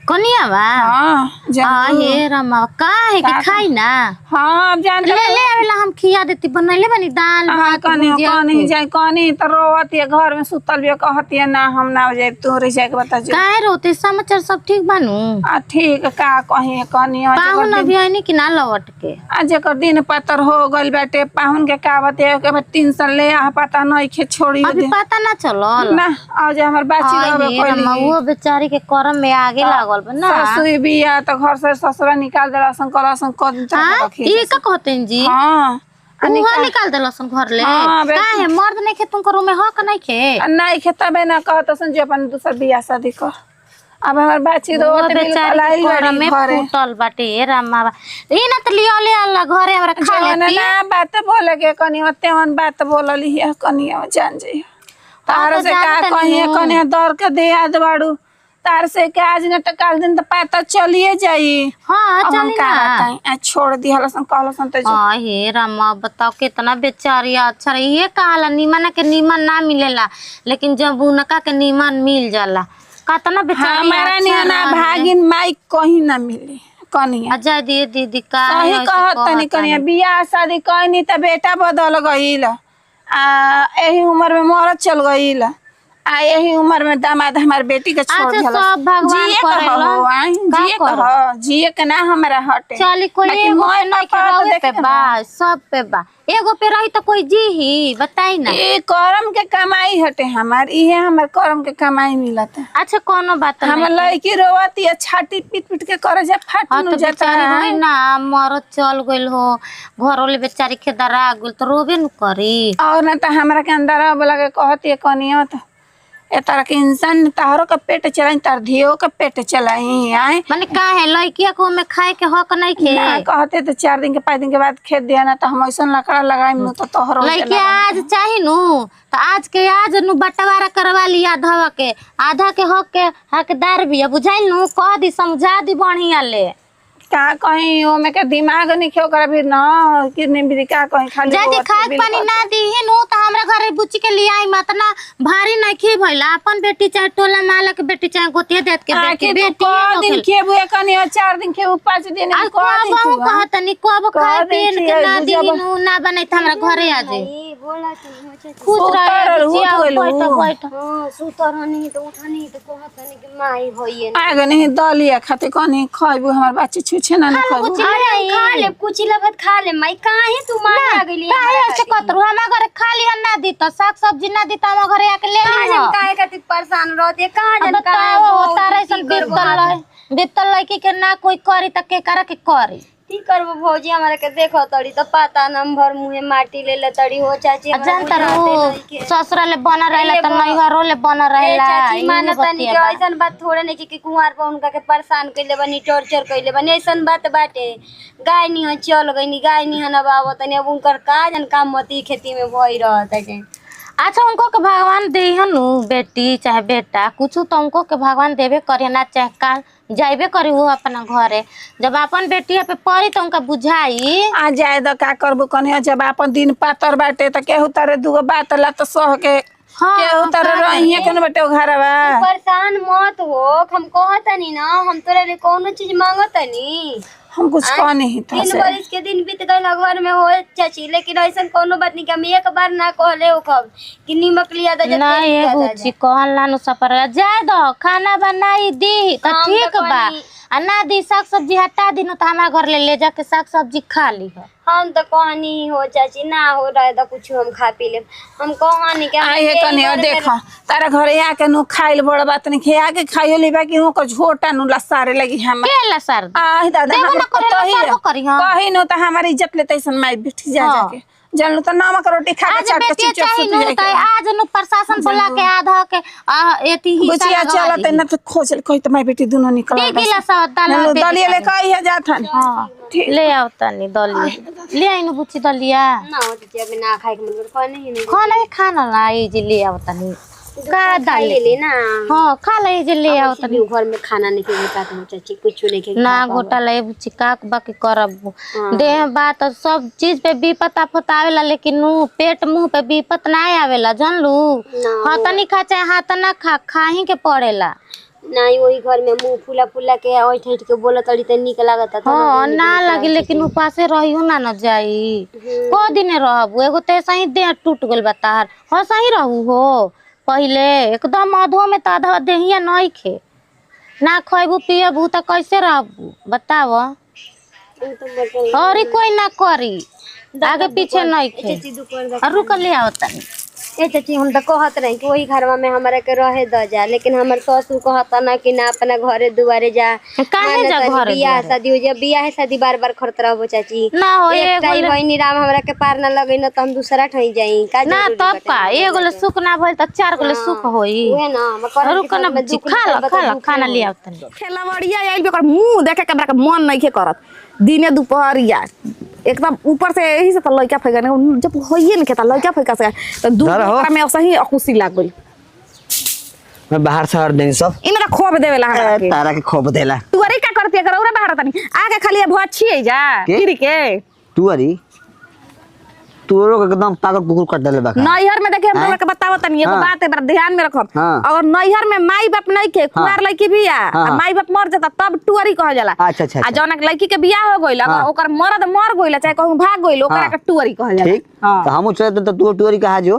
कनिया बा हां हे रामा का है कि खाई ना हां जान ले ले आवेला हम खिया देती बनैले बनी दाल भात कनी जाए कनी त रोवत है घर में सुतल बिया कहती है ना हम ना जाए तोरे जाए के बता जो काहे रोते समाचार सब ठीक बानू ठीक का कहीं कनी पाहुन अभी आनी कि ना लौट के आज कर दिन पतर हो गइल बाटे पाहुन के का बते के 3 साल ले आ पता नहीं के छोड़ी अभी पता ना चलो ना आज हमर बाची रहबे कोई वो बेचारी के करम में आगे लागल बा ना ससुर बिया तो घर से ससुरा निकाल देलसन कलसन कद रखी ये का कहतेन जी हां उहा निकाल देलसन घर ले काहे मर्द नहीं खे तुम करो में हक नहीं खे नहीं खेतबे ना कहतसन जो अपन दूसर बिया शादी कर अब हमर बाची रोत बेचारी घर में फूटल बाटे रामा ई ना त लियो ले अल्लाह घरे हमरा खा लेती ना बात बोले के कनी ओतेवन बात बोलली है कनिया जान जई तार से का कहिए कने दर के दे आ दबाड़ू तार से के आज न टकाल दिन तो पता चलिए जाई हां चली ना छोड़ दी हलसन कहलसन त हे रामा बताओ कितना बेचारी अच्छा रही ये कहला नीमन के नीमन ना मिलेला लेकिन जब उनका के नीमन मिल जाला कितना बेचारी हमारा नियना भागिन माई कहीं ना मिले कनिया अच्छा दीदी का सही कहत तनी कनिया बियाह शादी कइनी त बेटा बदल गईल आ एही उम्र में मरत चल गईल आ यही उम्र में दामाद हमार बेटी के छोड़ अच्छा, दिया सब भगवान करेला। जिए के ना हमारा हटे चली कोई लेकिन एगो मैं पे नहीं ना रहे पे देखे बा सब पे बा एगो पे रही तो कोई जी ही बताई ना। ये करम के कमाई हटे हमार इहे हमार करम के कमाई मिलता अच्छा कोनो बात हमर नहीं लड़की रोवती है छाती पीट पीट के करे जा फाट हाँ नु तो जाता बेचारी है वही ना मरद चल गइल हो घरों ले बेचारी के दरा गुल तो रोबे न करी और ना तो हमरा के अंदर बोला के कहती है कनिया तो ए तरह के इंसान तारो का पेट चलाई तार धियो का पेट चलाई आए माने का है लड़किया को में खाए के हक नहीं खे ना कहते तो 4 दिन के 5 दिन के बाद खेत दिया ना तो हम ऐसा लकड़ा लगाई नु तो तोहरो लड़की आज चाही नु तो आज के आज नु बंटवारा करवा लिया आधा के हक के हकदार भी है बुझाइल नु कह दी समझा दी बढ़िया ले का कहीं ओ में के दिमाग नहीं खेओ कर भी ना किडनी भी का कहीं खाली जदी खाद पानी ना दी ही नु तो हमरा घरे बुच्ची के लिए आई मत ना भारी नहीं खे भइला अपन बेटी चाहे टोला माला के बेटी चाहे गोतिया देत के बेटी बेटी दिन के बुए कनी 4 दिन के 5 दिन आज को बहु कहत नहीं को खाए पीन के ना दी नु ना बनै त हमरा घरे आ जाई बोला कि खुश रहे बैठ बैठ हां सुतर हनी तो उठनी तो कहत नहीं कि माई होइए आगे नहीं दलिया खाते कनी खाइबू हमर बच्चे छुछे ना खाइबू अरे खा ले कुछ लबत खा ले माई काहे तू मार आ गइली काहे ऐसे कतरू हमरा घरे खाली ना दी त साग सब्जी ना दी त हमरा घरे आके ले ली हम काहे खातिर परेशान रहते कहां जन काहे बताओ तारे सन बीतल लड़की के ना कोई करी त के करे के करी की करबो भौजी हमरा के देखो तड़ी तो पता नंबर मुहे माटी ले ले तड़ी हो चाची जानता रो ससुरा ले बना रहेला त नैहरो ले बना रहेला चाची मानता नहीं कि ऐसन बात थोड़े नहीं कि कुंवार पर उनका के परेशान कइले बनी टॉर्चर कइले बनी ऐसन बात बाटे गाय नहीं चल गई गाय नहीं ना बाबा तनी अब उनकर का जन काम मती खेती में भई रहत है अच्छा उनको के भगवान दे हनु बेटी चाहे बेटा कुछ तो उनको के भगवान देवे करे ना चाहे का जाइबे करी वो अपना घरे जब अपन बेटी पे पड़ी तो उनका बुझाई आ जाए तो का करबो कनी जब अपन दिन पातर बाटे त केहू तारे दुगो बात ला तो सह के केहू तारे रहिए के बटे घरवा परेशान मत हो हम कहतनी ना हम तोरे लिए कोनो चीज मांगतनी हम कुछ कह नहीं था दिन बरिस के दिन बीत गए घर में हो चाची लेकिन ऐसा कोनो बात नहीं कि हम एक बार ना कहले हो कब कि नीमक लिया दा ना ये बुच्ची कहला नु सपर जाए दो खाना बनाई दी त ठीक बा आ ना दी साग सब्जी हटा दी न त हमरा घर ले जाके साग सब्जी खा ली है हम तो कहनी हो चाची ना हो रहा था कुछ हम खा पी ले हम कहनी के आए कनी देखो तारा घरे आके नु खाइल बड़ बात नहीं खे आके खाइयो लेबा कि को झोटा नु लसारे लगी हम के लसार आ दादा देबो ना करे लसार करी हां कहि नु त हमारी इज्जत लेते ऐसन माई बिठी जा जाके जानू तो नमक रोटी खा के चाट के चुपचाप सुत जाए के आज नु प्रशासन बोला के आधा के एती ही बुचिया चलत न तो खोजल कहि त माई बेटी दोनों निकल गिला सा दाल दलिया ले कहि जाथन हां ले आओ तनी दलिया ले आइनु बुच्ची दलिया ना हो चाची अभी ना खाए के मन कर नहीं खाना खाना लाई जे ले आओ तनी का दाल ले ले ना हां खा ले जे ले आओ तनी घर में खाना नहीं के का चाची कुछ नहीं के ना गोटा ले बुच्ची का बाकी करब देह बात सब चीज पे विपत आफत आवेला लेकिन नु पेट मुंह पे विपत ना आवेला जान लू हाथ नहीं खा चाहे हाथ ना खा खाही के पड़ेला नहीं वही घर में मुंह फूला फूला के ओठ हट के बोलत तड़ी त निक लागत था हां ना लगी लेकिन उपासे रहियो ना न जाई को दिन रहबू एगो ते सही देह टूट गेल बतार हो सही रहू हो पहले एकदम अधो में त आधा देहिया नहीं खे ना खइबू पियबू त कैसे रहबू बताव और कोई ना करी आगे पीछे नहीं खे रुक ले आओ तनी ए चाची हम तो कहत रही कि वही घरवा में हमारा के रहे द जा लेकिन हमर ससुर कहता ना कि ना अपना घरे दुआरे जा काहे जा घर बियाह शादी हो जा बियाह शादी बार-बार करत रहबो चाची ना हो एक टाइम बहिनी राम हमरा के पार ना लगे ना त हम दूसरा ठई जाई का ना तब का एगो ले सुख ना भइल त 4 गो ले सुख होई ओए ना हम कर रुक ना बुच्ची खा ला खाना ले आओ तनी खेलवड़िया आइल बेकर मुंह देखे के हमरा के मन नहीं के करत दिने दोपहरिया एकदम ऊपर से यही से तो लड़का फेंका जब होइए न खेता लड़का फेंका से तो दूर में सही अकुसी लाग गई मैं बाहर से हर देनी सब इनरा खोब देवेला हमरा के तारा के खोब देला तू अरे का करती है करौरा बाहर तनी आगे खाली भछिए जा गिरी के तू तोरो एकदम पागल कुकुर काट देले बा नैहर में देखिए हम तोरा के बतावत तनी एगो बात है बड़ा ध्यान में रखब। हाँ। अगर नैहर में माई बाप नहीं के कुआर लड़की बिया आ माई बाप मर जाता तब टुअरी कहल जाला। अच्छा अच्छा आ जौन लड़की के बियाह हो गइल अगर ओकर मर्द मर गइल चाहे कहूं भाग गइल ओकरा के टुअरी कहल जाला। ठीक हां तो हमहू चले तो तू टोरी कहा जो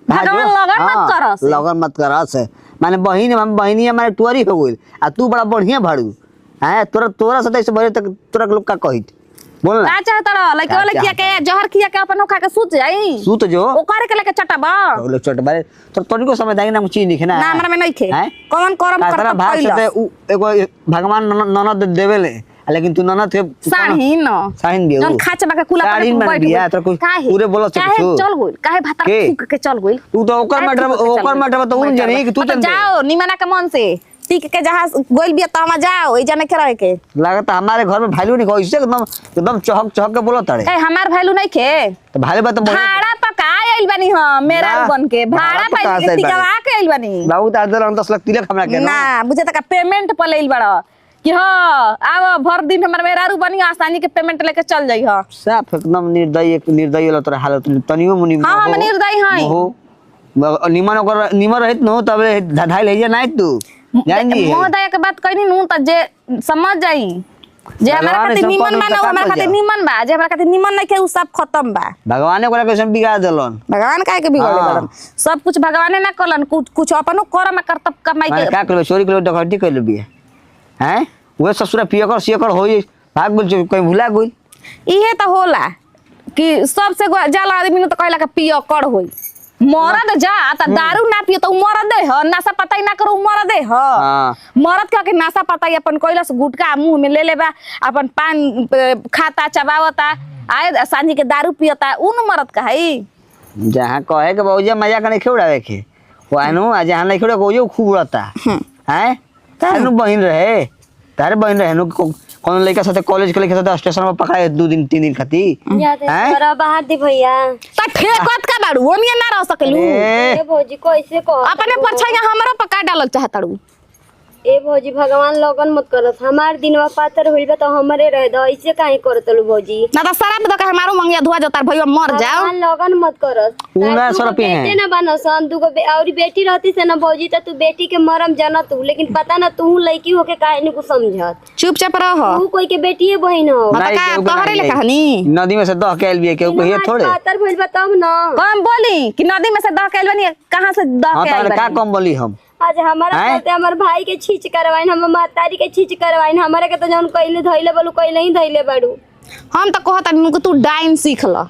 भगवान लगन मत करस। लगन मत करस माने बहिन हम बहिनी माने टोरी हो गइल आ तू बड़ा बढ़िया भाड़ू हैं तोरा से ऐसे बड़े तक तोरा लोग का कहित बोल ना का चाहत रह लड़का लड़किया के जहर खिया के अपन खा के सूत जाई सूत जो ओकर के लेके चटबा लोग चट बारे तो तनिको समय दाई ना चीज लिखे ना ना हमरा में नहीं खे हैं? कौन करम तारा करत भाग पइला से एगो भगवान ननद देवेले लेकिन तू ननद के साहीन साहिन बिया जौन खाच बाके कुला साहिन पर में बैठ बिया तो कुछ पूरे बोलो काहे चल गइल काहे भातर के? फूक के चल गइल तू तो ओकर मैटर तो उन जानी कि तू तो जाओ निमना के मन से टिक के जहां गोइल बिया त हम जाओ ए जाने के रहे के लागत हमारे घर में वैल्यू नहीं ऐसे एकदम चहक चहक के बोलो तारे ए हमार वैल्यू नहीं खे तो भाले बात भाड़ा पका आइल बानी हम मेरा ना, बन के भाड़ा भाड़ा पका पाई के आइल टिकवा के आइल बानी बाबू तार दर 10 लाख तिलक हमरा के ना बुझे तक पेमेंट पर लेइल बड़ा कि हां आव भर दिन हमर मेरारू बनी आसानी के पेमेंट लेके चल जाई हां साफ एकदम निर्दयी वाला तोरा हालत तनियो मुनि हां हम निर्दयी हई निमन रहित न तबे ढाई ले जा नहीं तू जान जी मोहदय के बात कहनी नु त जे समझ जाई जे हमरा खातिर निमन मानो हमरा खातिर निमन बा जे हमरा खातिर निमन नहीं के उ सब खत्म बा भगवान ओकरा कैसे बिगाड़ देलन भगवान काहे के बिगड़ले बड़न सब कुछ भगवाने ना करलन कुछ अपनो कर्म करतब कमाई के का करबे चोरी करबे डकैती कर लेबे हैं वो ससुरा पियकर सियकर होई भाग बोल कोई भुला गइल इहे त होला कि सबसे जाला आदमी न त कहला के पिय कर होई मरद जा त दारू ना पियो त मरद दे ह नशा पताई ना करो मरद दे ह मरद के नशा पताई अपन कोइलस गुटका मुंह में ले लेबा अपन पान खाता चबावता आए सांझी के दारू पियता उन मरद का है जहां कहे के बौजा मजा कने खेउड़ावे के वानु आ जहां नहीं खेउड़ा कोयो खूब रहता हैं तानु बहिन रहे तारे बहिन रहे नु कौन लड़का साथे कॉलेज के लड़का साथे स्टेशन पर पकड़ाए 2 दिन 3 दिन खातिर याद है तोरा बाहर दी भैया त ठेकत का बाड़ू ओनिया ना रह सकलू ए भौजी कैसे कह अपने परछाइया हमरा पका डालल चाहताड़ू ए भौजी भगवान लगन मत करत हमार दिनवा पातर होइल बा त हमरे रह द ऐसे काहे करतलू भौजी ना त शराब द के हमारो मंगिया धुआ जतार भईया मर जाओ भगवान लगन मत करत उना सरपी है बेटे ना बनसन दुगो और बेटी रहती से ना भौजी त तू बेटी के मरम जानत तू लेकिन पता ना तू लड़की होके काहे नहीं कुछ समझत चुपचाप रह तू कोई के बेटीए बहिन हो नहीं, का केहू के तोहरे नहीं ले है। कहानी नदी में से दह के आइल बिया केहू को हे थोड़े पातर भइल बा तब ना कम बोली कि नदी में से दह के आइल बनी कहां से दह हां के तो आइल का बनी कम बोली हम आज हमारा हैं? चलते हमार भाई के छींच करवाइन हम मातारी के छींच करवाइन हमारे के तो जौन कइले धइले बोलू कइले ही धइले बाड़ू हम त कहत नु तू डाइन सीख ल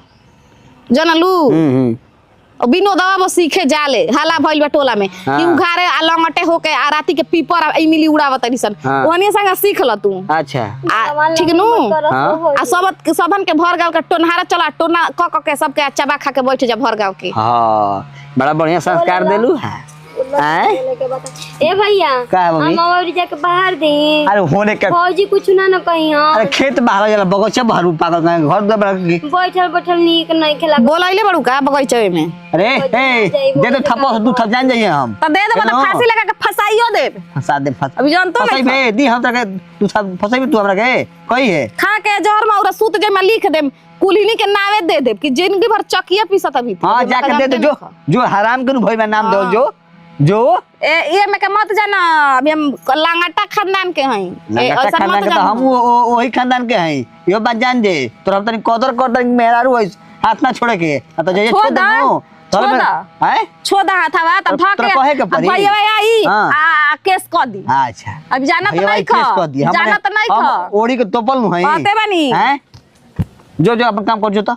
जनलू विनोदवा वो सीखे जाले हाला भइल बा टोला में कि उघारे आ लंगटे होके आ राती के पीपर आ इमिली उड़ावत तनिसन हाँ। ओहनी संग सीख ल तू अच्छा आ ठीक नु हाँ। आ सबन के भर गांव के टोनहारा चला टोना क के सबके चबा खा के बैठ जा भर गांव के हां बड़ा बढ़िया संस्कार देलू है हैं ए भैया का है मम्मी? हम और जाके बाहर दे अरे होने का फौजी कुछ ना न कही अरे खेत बाहर जाला बगीचा बाहर पागल का घर दे बड़ा बैठल बैठल नीक नहीं खेला बोलैले बड़ू का बगैचे में अरे ए दे दे थप्पो तू थप जान जाइए हम त दे दे मतलब फांसी लगा के फसाइयो दे फंसा दे फंसा अभी जानतो फसाई नहीं बे दी हम तक तू सब फसाई तू हमरा के कही है खा के जहर में और सूत जे में लिख दे कुलीनी के नावे दे दे कि जिंदगी भर चकिया पीसत अभी हां जाके दे दे जो हराम के भाई मैं नाम दो जो ए ये में के मत जाना अभी हम लांगाटा खानदान के हई लगता खानदान के तो हम वही खानदान के हैं यो बात जान जे तो हम तनी कदर कर मेहरारू है हाथ ना छोड़े के तो जे छोड़ दे हैं छोड़ा हथवा त तोरा कहे के भाके पड़ी। भैया आई हाँ। आ केस क दी अच्छा अब जाना भैया तो भाई नहीं केस कर दी खा जाना तो नहीं खा हम ओड़ी के तोपल नु है कहते बानी हैं जो जो अपन काम कर जो तो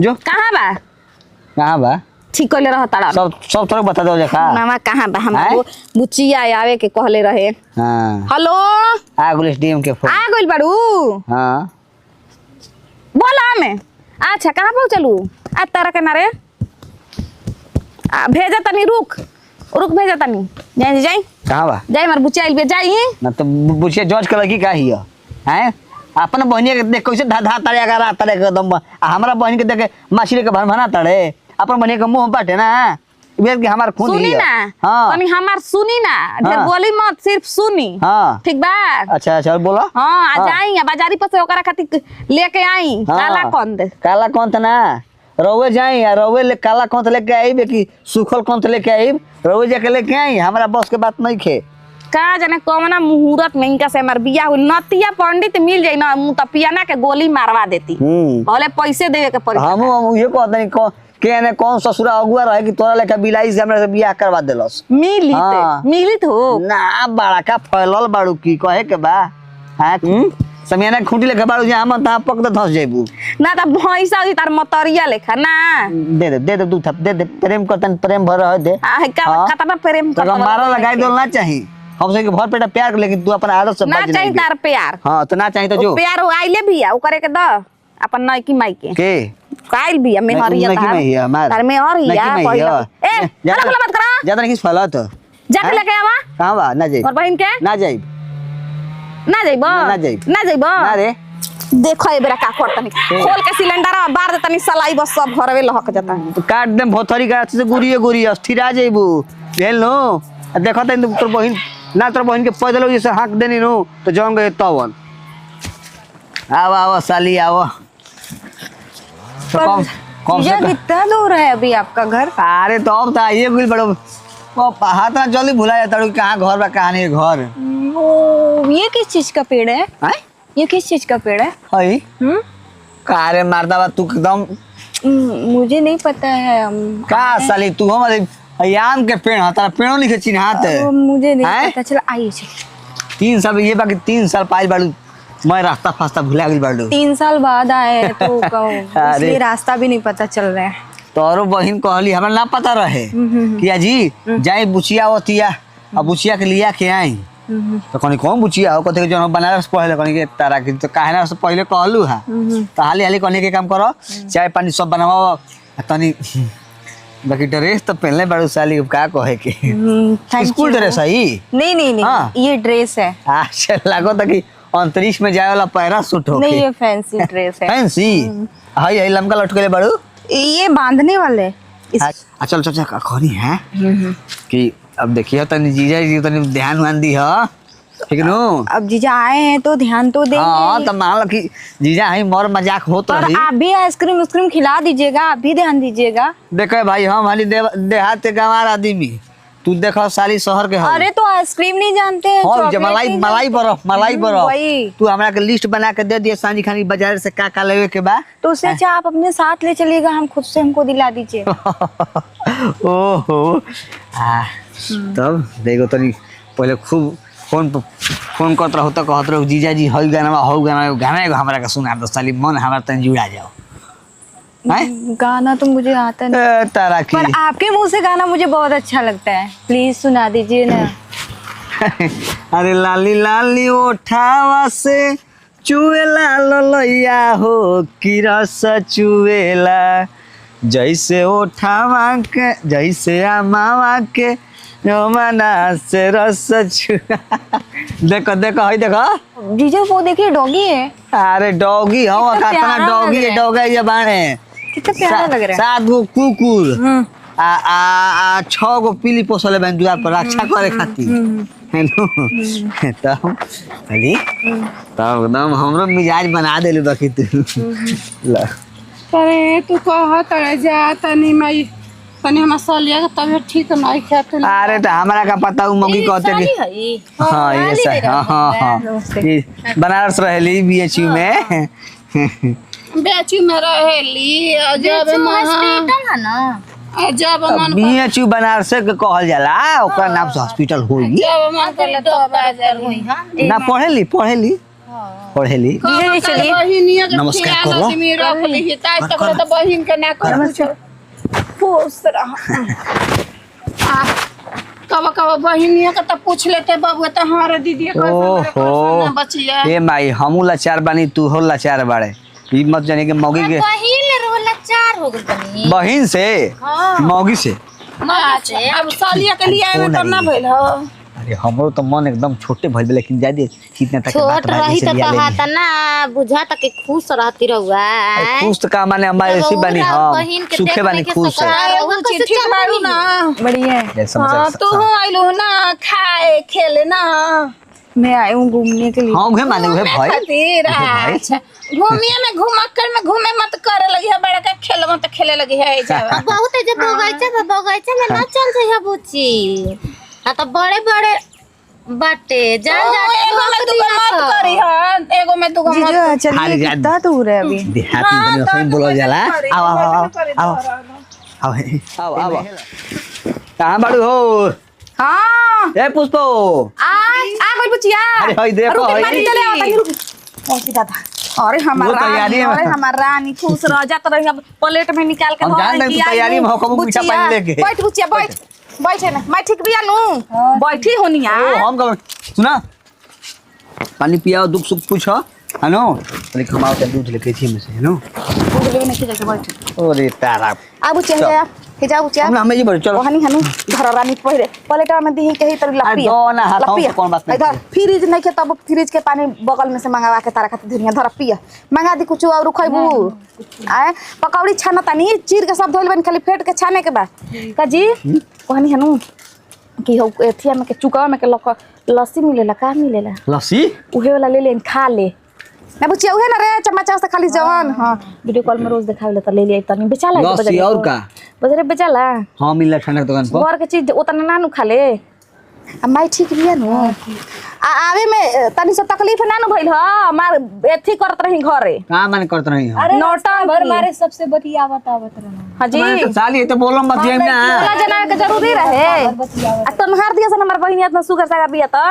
जो कहां बा कहां बा ठीक कइले रह ताड़ा सब तरह बता दो देखा मामा कहां बा हमको बुचिया आवे के कहले रहे हां हेलो आ गुलिस डीएम के फोन आ गइल बाड़ू हां बोला में अच्छा कहां पहुंचलू आ तारा के नारे भेजा तनी रुक भेजा तनी जाई कहां बा जाई मार बुचिया आइल बे जाई ना तो बुचिया जॉर्ज के लगी का हिया हैं अपन बहनिया के देख कैसे धा धा तारे अगर तारे एकदम आ हमरा बहन के देख माछी के भन भना तारे अपन बहनिया के मुंह बाटे ना बेर के हमार खून सुनी हिया ना हां तनी हमार सुनी ना ढेर हाँ। बोली मत सिर्फ सुनी हां ठीक बा अच्छा अच्छा बोला हां आ जाई बाजारी पर से ओकरा खातिर लेके आई हाँ। काला कंद काला कौन था ना रउए जाई आ रउए ले काला कंथ लेके आई कि सूखल कंथ लेके आई रउए जाके लेके आई हमरा बस के बात नहीं खे का जाने कौना मुहूर्त में इनका से हमार बियाह हुई नतिया पंडित मिल जाई ना मुँह तपियाना के गोली मारवा देती भले पैसे देवे के पड़ी हम ये कहते नहीं के कौन ससुरा अगुआ रहे कि तोरा लेके बिलाई से हमरा से बियाह करवा देलस मिलित हो ना बड़ा का फैलल बाड़ू की कहे के बा हां समियाना खूंटी लेके बाड़ू जे हम ता पक दे धस जाइबू ना त भैंसा जी तार मतरिया लेखा ना दे दे दू थप दे दे प्रेम करतन प्रेम भर रह दे आ का खतना प्रेम तो मारा लगाई दो ना चाहिए हमसे के भर पेटा प्यार लेकिन तू अपन आदत से ना चाहिए तार प्यार हां तो ना चाहिए तो जो प्यार आइले भी आ ओकरे के द अपन नई की माई के काइल भी में हरिया तार में हरिया पहिला ए चला मत करा ज्यादा नहीं फैला तो जाके लेके आवा कहां बा ना जाई और बहन के ना जाई ना जाइबो ना रे देखो ए बेरा का करतनी खोल के सिलेंडर बार दे तनी सलाई बस सब घरवे लहक जाता तो काट देम भोथरी का से गुरी अस्थिर आ जाइबू भेल नो देखो त तोर बहिन ना तोर बहिन के पैदल जैसे हाक देनी नो तो जंग गए तवन आओ साली आओ तो कम से कितना दूर है अभी आपका घर अरे तो अब तो ये गुल बड़ो वो हाथ ना जल्दी भुला जाता है कहाँ घर बा कहाँ नहीं घर ये किस चीज का पेड़ है ये किस चीज का पेड़ है हई कारे मारदा बा तू एकदम मुझे नहीं पता है का साली तू हमारे आम के पेड़ तारा पेड़ों नहीं चिन्हात मुझे नहीं पता चला आइए 3 साल ये बाकी 3 साल पाइल बाड़ू मैं रास्ता फास्ता भुला गई बाड़ू 3 साल बाद आए तो इसलिए रास्ता भी नहीं पता चल रहा है तोरो बहिन कहली हमरा ना पता रहे कि अजी जाई बुचिया होतिया अब बुचिया के लिया के आई तो कनी कौन बुचिया हो कहते जो बनारस पहले कनी के तारा के तो काहे ना से पहले कहलू हा तो हाली हाली कनी के काम करो चाय पानी सब बनाओ तनी बाकी ड्रेस तो पहनले बड़ू साली का कहे के स्कूल ड्रेस है नहीं ये ड्रेस है अच्छा लागो था कि अंतरिक्ष में जाए वाला पैराशूट हो नहीं ये फैंसी ड्रेस है फैंसी हाय हाय लमका लटकेले बड़ू ये बांधने वाले चल चल चल कहानी है कि अब देखिए तनी जीजा जी तनी ध्यान दी है ठीक नो अब जीजा आए हैं तो ध्यान तो देंगे हां तो मान लो कि जीजा है मोर मजाक होत रही आप भी आइसक्रीम खिला दीजिएगा आप भी ध्यान दीजिएगा देखो भाई हम हाली देहात के गंवार आदमी तू देखो साली शहर के अरे तो आइसक्रीम नहीं जानते हैं हम मलाई बर्फ तू हमरा के लिस्ट बना के दे दिए सांझी खानी बाजार से का लेवे के बा तो उससे अच्छा आप अपने साथ ले चलिएगा हम खुद से हमको दिला दीजिए ओहो तब देखो तनी पहले खूब फोन करत रहो तो कहत रहो जीजा जी हई गाना हमरा के सुना दो साली मन हमरा तन जुड़ा जाओ गाना तो मुझे आता नहीं तारा की पर आपके मुंह से गाना मुझे बहुत अच्छा लगता है प्लीज सुना दीजिए ना अरे लाली लाली ओठावा से चुएला ललैया हो कि रस चुएला जैसे ओठावा के जैसे आमावा के मना से रस देखो देखो हई देखो जीजा वो देखिए डॉगी है अरे डॉगी हो कितना डॉगी ये बाणे कितना प्यारा लग रहा है 7 गो कुकुर आ 6 गो पीली पोसले बन दुआर पर रक्षा करे खातिर हेलो तब अली तब एकदम हमरो मिजाज बना देलु बाकी तू अरे तू कहत जा तनी मई तनी हम सालिया के तबियत ठीक नहीं है तो अरे तो हमरा का पता उ मौगी कहते नहीं हां ये सही हां बनारस रहली बीएचयू में बेचू में रहेली जब हॉस्पिटल है ना जब मन बीएचयू बनारस के कहल जाला ओकरा नाम से हॉस्पिटल होई जब मन कर तो बाजार होई हां ना पढ़ेली जीजा चलिए बहिनिया के नमस्कार करो आदमी रख ली ताई तक तो बहिन के ना कर पूछो खुश रह कब बहिनिया के तो पूछ लेते बाबू तो हमारे दीदी ओहो बचिया ए माई हमू लाचार बानी तू हो लाचार बाड़े ई मत जाने के मौगी के बहिन रोला 4 हो गई बनी बहिन से मौगी से अब सालिया के लिए आए तो ना भइल हो अरे हमरो तो मन एकदम छोटे भइल लेकिन जादे कितना तक छोट रही तो कहता ना बुझा तक खुश रहती रहुआ खुश तो का माने हमारे ऐसी बनी हम सुखे बनी खुश है चिट्ठी मारू ना बढ़िया है हां तो हो आइलो ना खाए खेले ना मैं आई हूँ घूमने के लिए। हाँ उहे माने उहे भाई खातिर अच्छा घूमिए में घुमक्कर में घूमे मत करे लगी है बड़ा का खेल मत खेले लगी है जब बहुत जब बगीचा में ना चल जाइए बुच्ची आ तो बड़े बड़े बाटे जा एगो में दुगो मत करी हां एगो में दुगो मत जीजू चलिए कितना दूर है अभी? देहात में तो सही बोला जाला। आओ कहाँ बाड़ू हो? हाँ ए पुष्पो आ गई बुचिया। अरे हई देखो रुक हई पानी चले आओ तनी रुक। पहुंची दादा। अरे वो हमारा तैयारी है। अरे हमारा रानी खुश रह जा तो रही प्लेट में निकाल के हम जान रहे हैं तैयारी में हो कबू मीठा पानी लेके। बैठ बुचिया बैठ बैठे ना मैं ठीक बिया नु बैठी होनी यार। हम कब सुना पानी पियाओ दुख सुख पूछो है नो अरे कमाओ तो दूध लेके थी में से है नो दूध लेके नहीं जाके बैठ। अरे तारा आ बुचिया के जा बुचिया हम हमें जी बोल चलो हनी हनी घर रानी पहिरे प्लेट में दी कही तर लपी दो ना हाथों से कौन बात नहीं। इधर फ्रिज नहीं के तब फ्रिज के पानी बगल में से मंगावा के तारा खातिर धनिया धर पिया मंगा दी कुछ और खइबू आए पकौड़ी छाना तनी चीर के सब धोल बन खाली फेट के छाने के बा का जी कहनी हनु कि हो एथिया में के चुकावा में के लस्सी मिलेला का मिलेला लस्सी उहे वाला ले लेन खा ले ना बुचिया उहे ना रे चम्मच से खाली जवान हां वीडियो कॉल में रोज देखावेला त ले ले तनी बेचाला लस्सी और का बजरे बेचाला हां मिलला ठंडा दुकान पर घर के चीज ओतना ना नु खा ले आ माई ठीक बिया नु आ आवे में तनी से तकलीफ ना नु भइल ह मार एथी करत रही घरे का मन करत रही हो अरे नौटंकी घर मारे सबसे बतियावत आवत रहना हां जी मैं तो साली तो बोलम मत जेम ना बोला जना के जरूरी रहे आ तनहार दिया से हमर बहिनी इतना सुगर सागर बिया त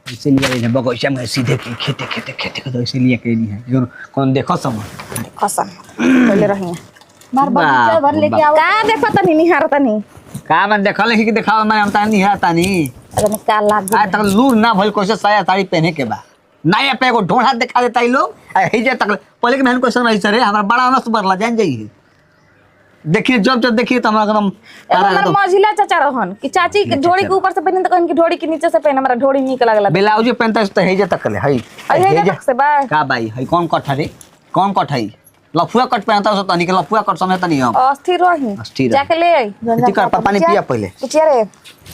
इसीलिए ये बगीचा में सीधे खेते तो इसीलिए कहनी है जो कौन देखो सम कसम पहले रही मार बगीचा भर लेके आओ का देखो तनी निहार तनी का मन देखल है कि दिखाओ मैं हम तानी है तानी अरे का लाग आज तक लूर ना भइल कोई साया साड़ी पहने के बा नया पे को ढोढ़ा दिखा देता ई लोग हे जे तक पहले के महन क्वेश्चन रही सर हमरा बड़ा अनस बरला जान जाइए देखिए जब देखिए तो हमारा एकदम हमर मझिला चाचा रहन कि चाची के ढोड़ी के ऊपर से पहने तो कहन कि ढोड़ी के नीचे से पहने हमरा ढोड़ी निक लागला ब्लाउज पहनता तो हे जे तक ले हई अरे हे से बा का भाई हई कौन कट रे कौन कट हई लफुआ कट पहनता हो तनी के लफुआ कट समय तनी हम अस्थिर रही अस्थिर जाके ले आई ठीक कर पानी पिया पहले कुचिया रे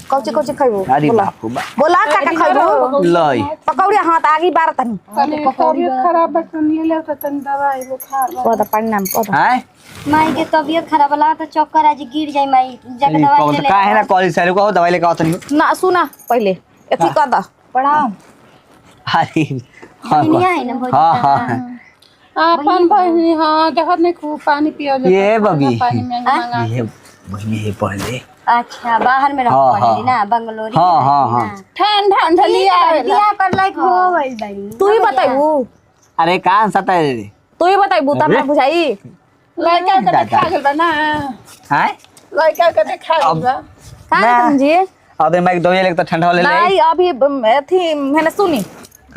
कौची खइबो अरे बाप रे बाप बोला का खइबो लई पकौड़ी हाथ आगी बार तनी तबीयत खराब बटनी ले तो तन दवाई बुखार पौधा प्रणाम पौधा हैं माई के तबीयत खराब होला तो चक्कर आज गिर जाई माई जाके दवाई ले का है ना कॉलेज से को दवाई लेके आवतनी ना सुना पहले एथी कर दा प्रणाम अरे दुनिया है ना हां हां अपन बहिनी हां देखत नहीं खूब पानी पियो ये बबी पानी में मंगा ये बहिनी है पहले अच्छा बाहर में रह हाँ, पड़ी हाँ। ना बंगलोर हाँ हाँ हाँ ठंडा ढलिया बियाह कर लायक हो गइल बड़ी तू ही बताइबू अरे कान सता रे तू ही बताइबू त हमरा बुझाई लड़का के देखा गेल बा ना हैं लड़का के देखा गेल बा का तुम जी अबे माइक दवाई लेके तो ठंडा ले ले नहीं अभी एथी मैंने सुनी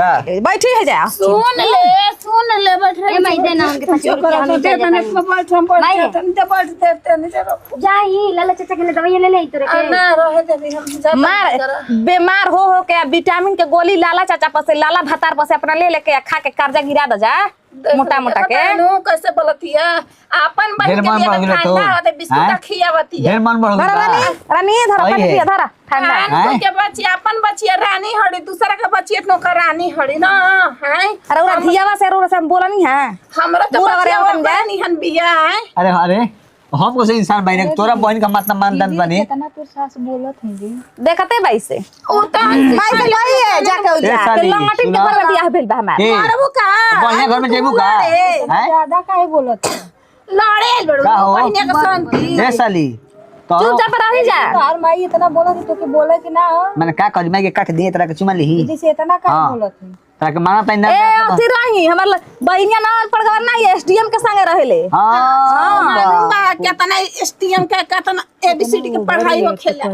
का बैठी है जा सुन ले बैठ ए माई देना उनके पास जो करो तो दे मैंने बैठ हम माई है। बैठ तन दे बैठ देते नहीं जरो जाई लाला चाचा के लिए दवाई ले ले तोरे के ना रहे दे हम जा मार बीमार हो के विटामिन के गोली लाला चाचा पर से लाला भतार पर से अपना ले लेके खा के कर्जा गिरा दे जा मोटा मोटा के नो कैसे बोलतिया अपन बहन के ढेर मन लिए बढ़ गेलो तो। ठंडा होते बिस्कुट हैं? खियावतिया ढेर मन बढ़ धरा रानी रानी धरा वही पानी है। पिया धरा ठंडा खान के बचिया अपन बचिया रानी हड़ी दूसरा के बचिया नो का रानी हड़ी ना हैं अरे ओरा धियावा से रोरा से हम बोला नहीं है हमरा तो पूरा बचिया बरिया बन जाए। बनी हन बिया हैं अरे अरे हम को से इंसान बने तोरा बहन का मतलब मानदंड बने तना तोर सास बोलत है जी देखते भाई से ओ तो भाई से कही है जाके ए जा साली, लंगटी के सुना। पर बियाह भेल बा हमार ए मारबू का बढ़िया घर में जेबू का हैं ज्यादा काहे बोलत है लड़े बड़ू का हो? बहनिया के शांति ए साली तो चुपचाप रही जा तार माई इतना बोलत है तो के बोले कि ना मैंने का करी मैं के काट दिए तरह के चुमा ली जैसे इतना काहे हाँ। बोलत है तरह के माना तई ना ए अथी रही हमर बहिनिया ना पड़गवर ना एसडीएम के संगे रहेले मालूम हां बा केतना एसटीएम के केतना एबीसीडी के पढ़ाई हो खेला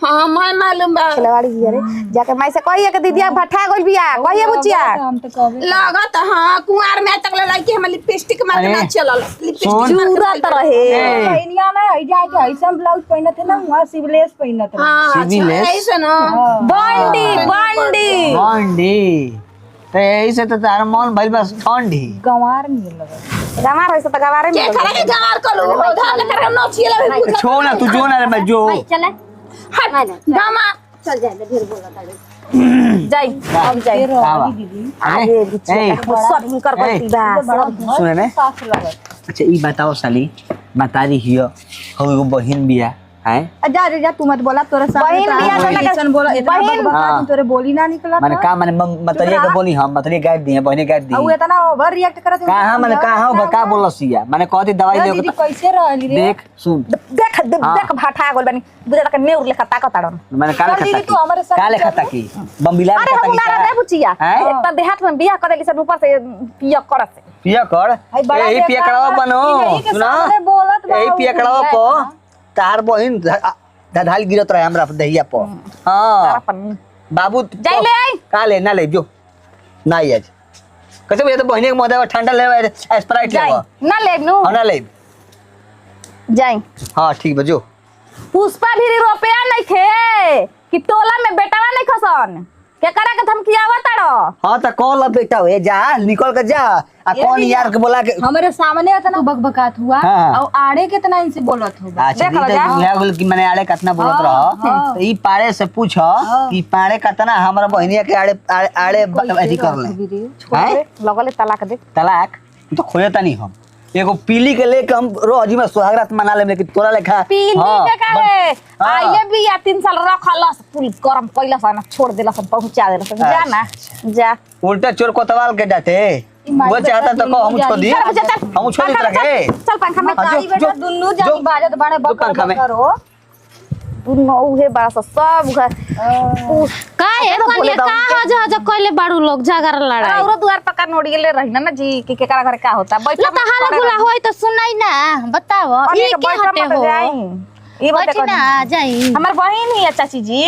हां मैं मालूम बा खिलवाड़ी जी रे जाके माई से कहिए के दीदिया भठा गइल बिया कहिए बुचिया हम तो कबे लागत हां कुंवार में तक ले कि हम लिपस्टिक मार के अरे, ना चलल सुन। लिपस्टिक जरूरत रहे ए बहनिया ना आई जाए के ऐसा ब्लाउज पहनत है ना वहां सिवलेस पहनत है हां सिविलेस? ऐसे ना बंडी बंडी बंडी तो ऐसे तो तार मन भइल बस ठंडी गंवार में लगा गवार है तो गवारे में के खरा के गवार कलू धान कर न छियला छोड़ ना तू जो ना रे मैं जो चले हट गमा चल जाए ढेर बोलत है जाई अब जाई अरे बुचिया सब हिंकर करती बा सुने ने अच्छा ई बताओ साली बता रही हियो हो एगो बहिन बिया है जा रे जा तू मत बोला तोरे सामने बहिन बिया तो कैसन बोला इतना बहिन बकबका तोरे बोली ना निकला माने का माने मतरिया के बोली हम मतरिया गाइड दिए बहिने गाइड दी उ इतना ओवर रिएक्ट करत कहां माने कहां का बोलसिया माने कहती दवाई ले दीदी कैसे रहली रे देख सुन देख भाठा गोल बनी बुझा तक नेउर लेखा ताकताड़न माने का दीदी तू हमारे साथ का लेखा ताकी बम्बिला अरे हम ना रे बुचिया हैं? इतना देहात में बियाह कर देली सब ऊपर से पिया करत से पिया कर यही पिया करवा बनो सुना यही पिया करवा पो तार बहिन धाल गिरत रहे हमरा दहिया पर हां अपन बाबू जाई ले आई का ले ना ले जो ना आज कैसे भैया तो बहिने के मोदा ठंडा ले स्प्राइट ले जाई ना ले नु ना ले जाई हां ठीक बजो पुष्पा भी रुपया नहीं खे कि टोला में बेटावा नहीं खसन के करा के धमकियावा ताड़ो हां त कॉल अब बेटा हो जा निकल के जा आ कौन यार के बोला के हमारे सामने इतना बकबकात हुआ हाँ। और आड़े कितना इनसे बोलत होगा अच्छा देखो दी जा। तो यह बोल कि मैंने आड़े कितना बोलत रह तो ई पाड़े से पूछो कि पाड़े कितना हमरा बहिनिया के आड़े आड़े अथी कर ले छोड़ दे लगले तलाक दे तलाक तो खोजता नहीं हम एगो पीली के लेके हम रोजी में सुहागरात मना ले लेकिन तोरा लेखा पीली हाँ, के काहे हाँ। आइले भी या 3 साल रखलस पुल गरम कइला सन छोड़ देलस पहुंचा देलस जा ना जा उल्टा चोर कोतवाल के डाटे वो चाहता तो को हम छोड़ दी चल चल हम छोड़ देत रखे चल पंखा में हाँ, ताई बेटा दुन्नु जानी बाजत बाड़े पंखा में। करो दुनो उहे बड़ा सा सब घर का है कनिया का हज कइले बाड़ू लोग झगड़ा लड़ाई और दुआर पका नोड़िए ले रही ना जी कि केकरा घर का होता बैठ ला त हाल गुला होई त सुनाई ना बताओ ई के हटे हो ये बैठी बता ना जाई हमार बहन ही है चाची जी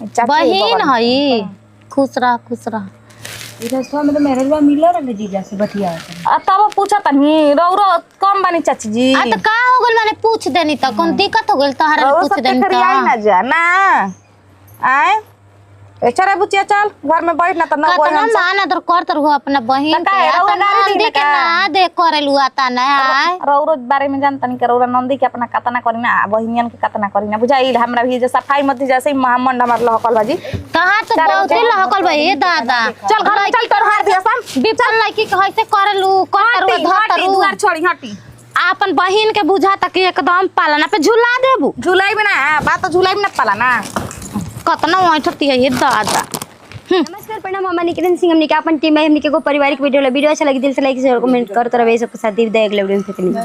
चाची बहिन हई खुश रह इधर सो में तो मेरे लिए मिला रहे जीजा से बतिया तब पूछा तनी रौरो कम बानी चाची जी आ त का हो गेल माने पूछ देनी त कोन दिक्कत हो गेल तहरा रौरो पूछ सब देनी के आई ना त जा ना आए चल बुचिया चल घर में बैठ ना त ना कतना मान आदर करत रहो अपना बहिन का के है, आ रउआ त गाली दी नंदी ना के का? ना दे करेलु आता ना आय रौरो बारे में जानता नहीं रौरा नंदी के अपना कतना करी ना बहिनियन के कतना करी ना बुझाइल हमरा भी जे सफाई मत जैसे ही महामंड हमार लहकल बाजी कहां तो बहुते लहकल भाई ए दादा चल घर में चल तोर हाथ दिया सन बिपन लड़की के हइसे करेलु करतरु धतरु दुआर छोड़ी हटी आपन बहिन के बुझा तक एकदम पालना पे झुला देबू झुलाई में ना बात तो झुलाई में ना पाला ना कतना बैठती है ये दादा नमस्कार प्रणाम हम निकिरण सिंह हमने के अपन टीम है हमने के को पारिवारिक वीडियो अच्छा लगी दिल से लाइक शेयर कमेंट करते रहे सबके साथ दी अगले वीडियो में